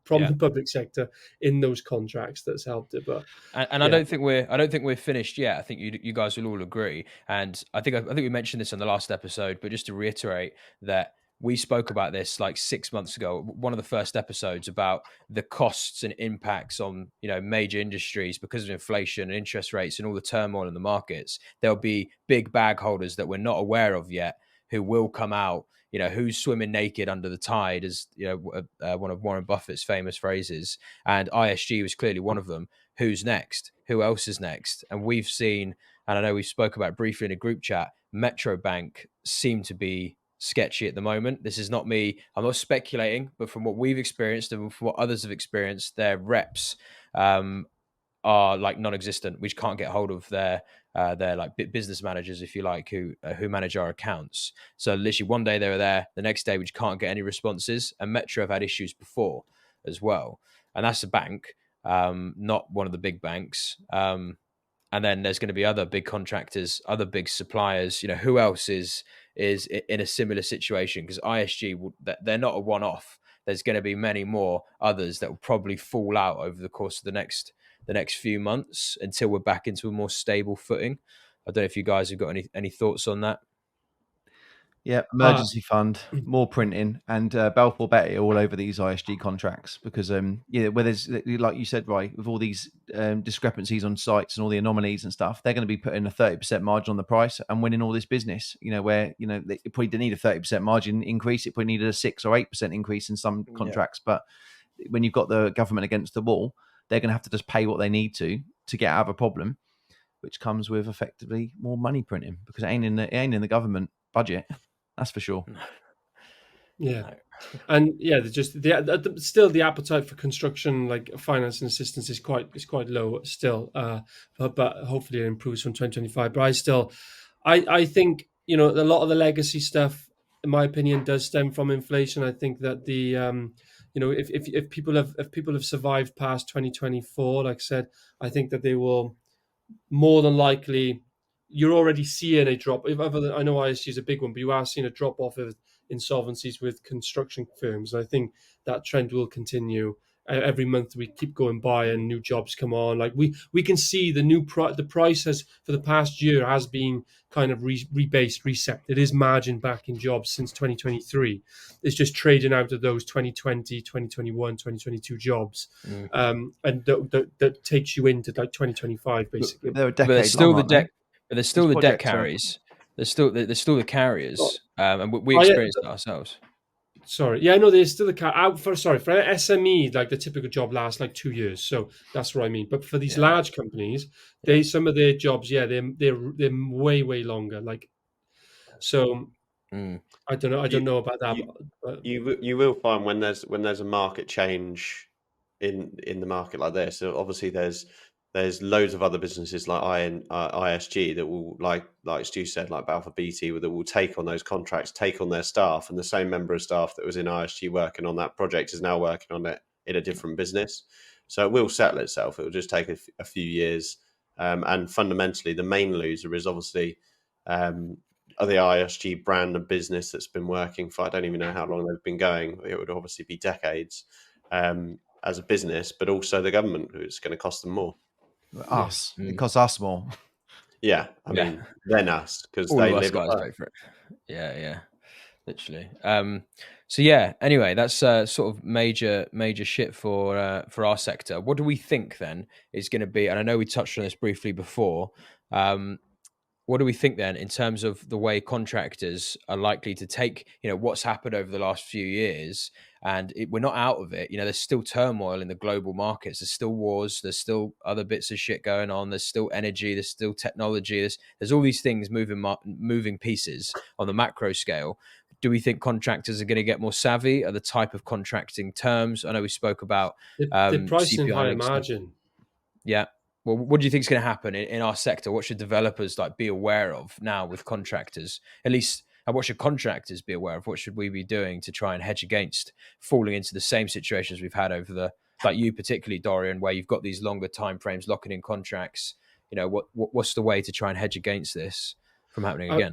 from the public sector in those contracts that's helped it. But I don't think we're finished yet. I think you guys will all agree, and I think we mentioned this on the last episode, but just to reiterate that we spoke about this like 6 months ago, one of the first episodes, about the costs and impacts on major industries because of inflation and interest rates and all the turmoil in the markets. There'll be big bag holders that we're not aware of yet who will come out. Who's swimming naked under the tide, as one of Warren Buffett's famous phrases, and ISG was clearly one of them. Who's next? Who else is next? And we've seen, and I know we spoke about it briefly in a group chat, Metro Bank seem to be sketchy at the moment. This is not me, I'm not speculating, but from what we've experienced and from what others have experienced, their reps are like non-existent. We just can't get hold of their like business managers, if you like, who manage our accounts. So literally one day they were there, the next day we just can't get any responses. And Metro have had issues before as well, and that's a bank, not one of the big banks. And then there's going to be other big contractors, other big suppliers. Who else is in a similar situation? Because ISG, they're not a one-off. There's going to be many more others that will probably fall out over the course of the next few months until we're back into a more stable footing. I don't know if you guys have got any thoughts on that. Yeah, emergency fund, more printing, and Balfour Betty all over these ISG contracts, because where there's, like you said, right, with all these discrepancies on sites and all the anomalies and stuff, they're going to be putting a 30% margin on the price and winning all this business. Where they probably didn't need a 30% margin increase, it probably needed a 6 or 8% increase in some contracts. But when you've got the government against the wall, they're going to have to just pay what they need to get out of a problem, which comes with effectively more money printing, because it ain't in the government budget. That's for sure. Yeah, and just still the appetite for construction, like finance and assistance, is quite low still. But hopefully it improves from 2025. But I think a lot of the legacy stuff, in my opinion, does stem from inflation. I think that the if people have survived past 2024, like I said, I think that they will more than likely. You're already seeing a drop. I know ISG is a big one, but you are seeing a drop off of insolvencies with construction firms. I think that trend will continue. Every month we keep going by and new jobs come on. Like we can see the price has, for the past year, has been kind of rebased, reset. It is margin back in jobs since 2023. It's just trading out of those 2020, 2021, 2022 jobs. And that takes you into like 2025 basically. They're a decade. But there's still the debt carries. There's still the carriers, and we experienced it ourselves. Sorry, there's still for SME, like the typical job lasts like 2 years, so that's what I mean. But for these large companies, some of their jobs, they're way longer. Like, so I don't know about that. You will find when there's a market change in the market like this. So obviously there's loads of other businesses like ISG that will, like Stu said, like Balfour BT, that will take on those contracts, take on their staff, and the same member of staff that was in ISG working on that project is now working on it in a different business. So it will settle itself. It will just take a few years. And fundamentally, the main loser is obviously the ISG brand and business that's been working for, I don't even know how long they've been going. It would obviously be decades. as a business, but also the government, who's going to cost them more. Us. Mm. It costs us more. Yeah, I Yeah. mean, then us, because All they of us live guys on pay Earth. for it. Yeah, literally. So yeah. Anyway, that's sort of major shit for our sector. What do we think then is going to be? And I know we touched on this briefly before. What do we think then in terms of the way contractors are likely to take, what's happened over the last few years, and we're not out of it. There's still turmoil in the global markets. There's still wars. There's still other bits of shit going on. There's still energy. There's still technology. There's all these things moving pieces on the macro scale. Do we think contractors are going to get more savvy? Are the type of contracting terms? I know we spoke about They're pricing CPI higher links stuff. margin. Yeah. Well, what do you think is going to happen in our sector? What should developers be aware of now with contractors? At least, what should contractors be aware of? What should we be doing to try and hedge against falling into the same situations we've had over like you particularly, Dorian, where you've got these longer time frames, locking in contracts? What's the way to try and hedge against this from happening again?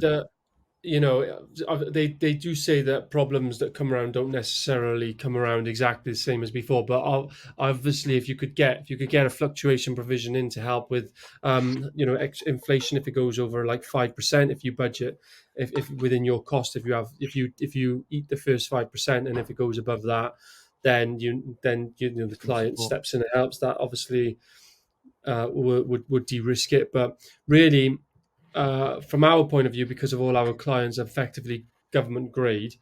They do say that problems that come around don't necessarily come around exactly the same as before. But obviously, if you could get a fluctuation provision in to help with, inflation, if it goes over like 5%, if you budget, if within your cost, if you eat the first 5%, and if it goes above that, then the client steps in and helps. That obviously would de-risk it, but really. From our point of view, because of all our clients are effectively government grade,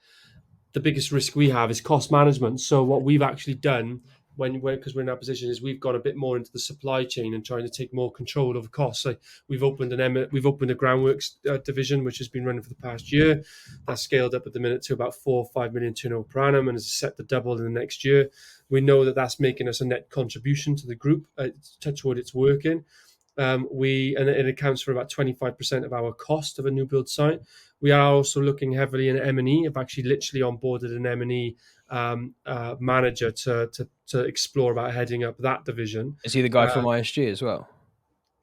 the biggest risk we have is cost management. So what we've actually done because we're in that position is we've got a bit more into the supply chain and trying to take more control of costs. So we've opened a groundworks division, which has been running for the past year. That's scaled up at the minute to about 4 or 5 million turnover per annum and is set to double in the next year. We know that that's making us a net contribution to the group. Touch wood, it's working. It accounts for about 25% of our cost of a new build site. We are also looking heavily in M&E. I've actually literally onboarded an M&E manager to explore about heading up that division. Is he the guy from ISG as well?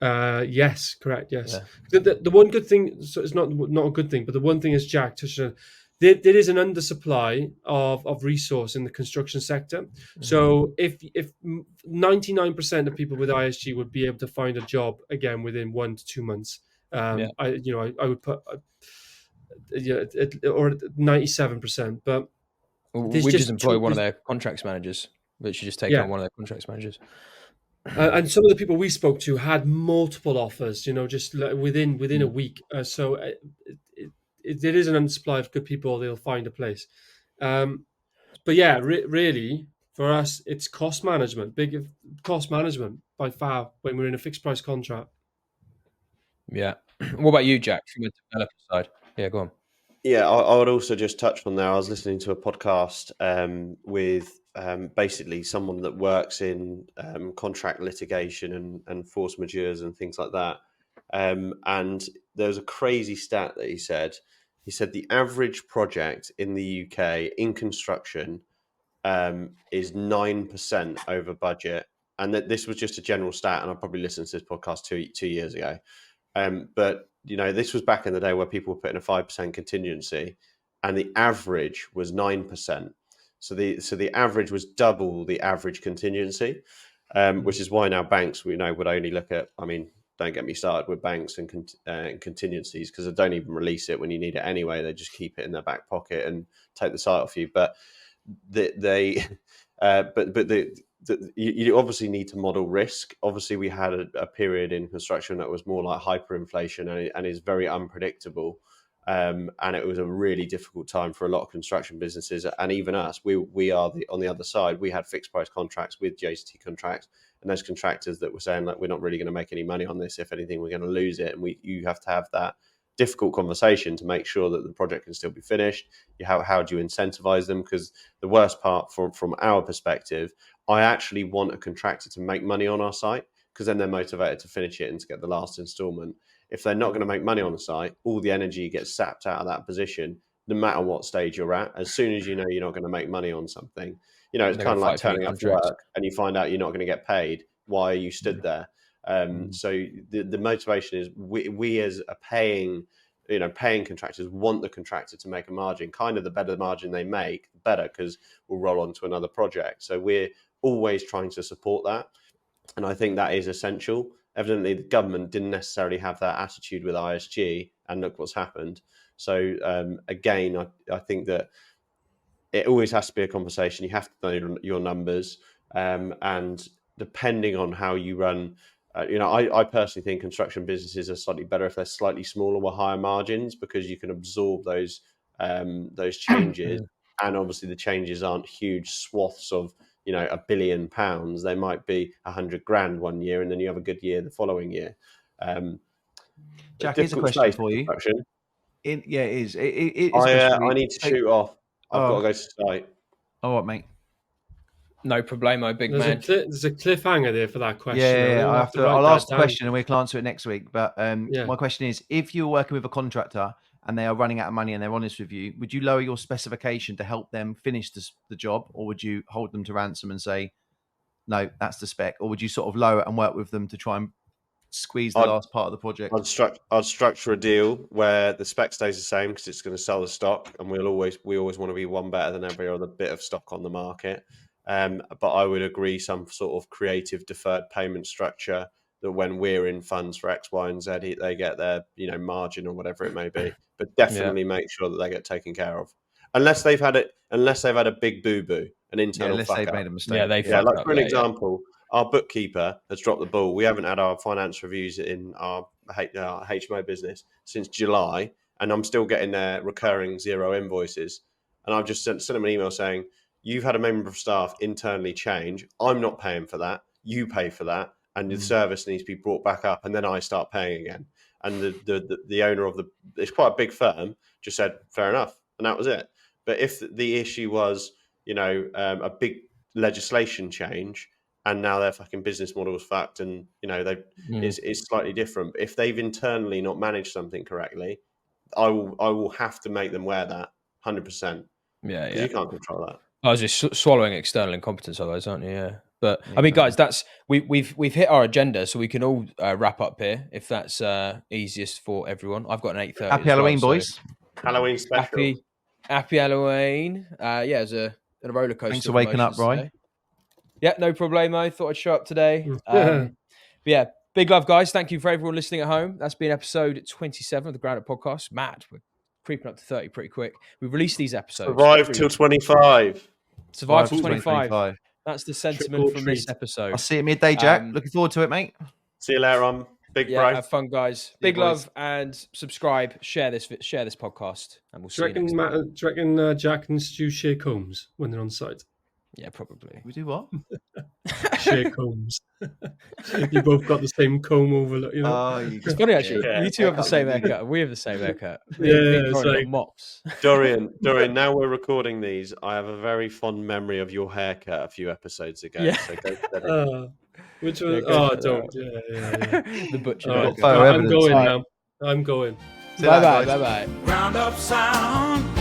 Yes, correct. Yes. Yeah. The one good thing, so it's not a good thing, but the one thing is Jack touched on. There is an undersupply of resource in the construction sector. So if 99% of people with ISG would be able to find a job again within 1 to 2 months, I would put or 97%. But we just employ one of their contracts managers. Literally just taken on one of their contracts managers. And some of the people we spoke to had multiple offers, just within a week. So it is an undersupply of good people. They'll find a place. But yeah, really, for us, it's cost management, big cost management by far when we're in a fixed price contract. Yeah. What about you, Jack, from the developer side? Yeah, go on. Yeah, I would also just touch on there. I was listening to a podcast with basically someone that works in contract litigation and force majeures and things like that. And there was a crazy stat that he said. He said the average project in the UK in construction is 9% over budget. And that this was just a general stat, and I probably listened to this podcast two years ago. But this was back in the day where people were putting a 5% contingency, and the average was 9%. So the average was double the average contingency, which is why now banks would only look at. I mean, don't get me started with banks and contingencies, because they don't even release it when you need it anyway. They just keep it in their back pocket and take the site off you. But you obviously need to model risk. Obviously, we had a period in construction that was more like hyperinflation and is very unpredictable. And it was a really difficult time for a lot of construction businesses, and even us. We are on the other side. We had fixed price contracts with JCT contracts, and those contractors that were saying we're not really going to make any money on this. If anything, we're going to lose it. And you have to have that difficult conversation to make sure that the project can still be finished. How do you incentivize them? Because the worst part from our perspective, I actually want a contractor to make money on our site, because then they're motivated to finish it and to get the last installment. If they're not going to make money on the site, all the energy gets sapped out of that position, no matter what stage you're at. As soon as you know you're not going to make money on something, it's kind of like turning up to work and you find out you're not going to get paid. Why are you stood there? So the motivation is we as a paying contractors want the contractor to make a margin. Kind of the better margin they make, the better, because we'll roll on to another project. So we're always trying to support that. And I think that is essential. Evidently, the government didn't necessarily have that attitude with ISG, and look what's happened. So again, I think that it always has to be a conversation. You have to know your numbers, and depending on how you run, I personally think construction businesses are slightly better if they're slightly smaller with higher margins, because you can absorb those changes. And obviously, the changes aren't huge swaths of £1 billion. They might be 100 grand one year, and then you have a good year the following year. Jack, here's a question for you. It is. I need to shoot off. I've got to go to site. All right, mate. No problemo, big man. There's a cliffhanger there for that question. Yeah. I'll ask the question and we can answer it next week. But my question is, if you're working with a contractor and they are running out of money and they're honest with you, would you lower your specification to help them finish the job, or would you hold them to ransom and say, no, that's the spec? Or would you sort of lower it and work with them to try and squeeze the last part of the project? I'd structure a deal where the spec stays the same because it's going to sell the stock, and we always want to be one better than every other bit of stock on the market. But I would agree some sort of creative deferred payment structure that when we're in funds for X, Y, and Z, they get their margin or whatever it may be. But definitely make sure that they get taken care of, unless they've had a big boo boo, an internal unless they've made a mistake. Like for an example. Our bookkeeper has dropped the ball. We haven't had our finance reviews in our HMO business since July, and I'm still getting their recurring zero invoices. And I've just sent them an email saying, you've had a member of staff internally change. I'm not paying for that. You pay for that. And the service needs to be brought back up. And then I start paying again. And the owner of it's quite a big firm, just said, fair enough. And that was it. But if the issue was, a big legislation change, and now their fucking business model is fucked, and it's slightly different. If they've internally not managed something correctly, I will have to make them wear that 100%. Yeah. You can't control that. I was just swallowing external incompetence, otherwise, aren't you? Yeah. But I mean, guys, we've hit our agenda, so we can all wrap up here if that's easiest for everyone. I've got an 8:30. Happy Halloween, boys! Halloween special. Happy Halloween. It's a roller coaster. Thanks for waking up, Rye. Yeah, no problemo. Thought I'd show up today. But yeah, big love, guys. Thank you for everyone listening at home. That's been episode 27 of the Ground Up Podcast. Mad. We're creeping up to 30 pretty quick. We've released these episodes. Survive till 25. Survive till 25. That's the sentiment from this episode. I'll see you at midday, Jack. Looking forward to it, mate. See you later on. Big bro. Have fun, guys. Big love, and subscribe. Share this podcast, and we'll see you next time. Do you reckon Jack and Stu share combs when they're on site? Yeah, probably. We do what? Share combs. You both got the same comb overlook, It's funny, actually. You two have the same haircut. We have the same haircut. It's like mops. Dorian, now we're recording these. I have a very fond memory of your haircut a few episodes ago. Yeah. So go which one? Don't. Yeah. The butcher. I'm going now. I'm going. Bye-bye. Ground Up Sound.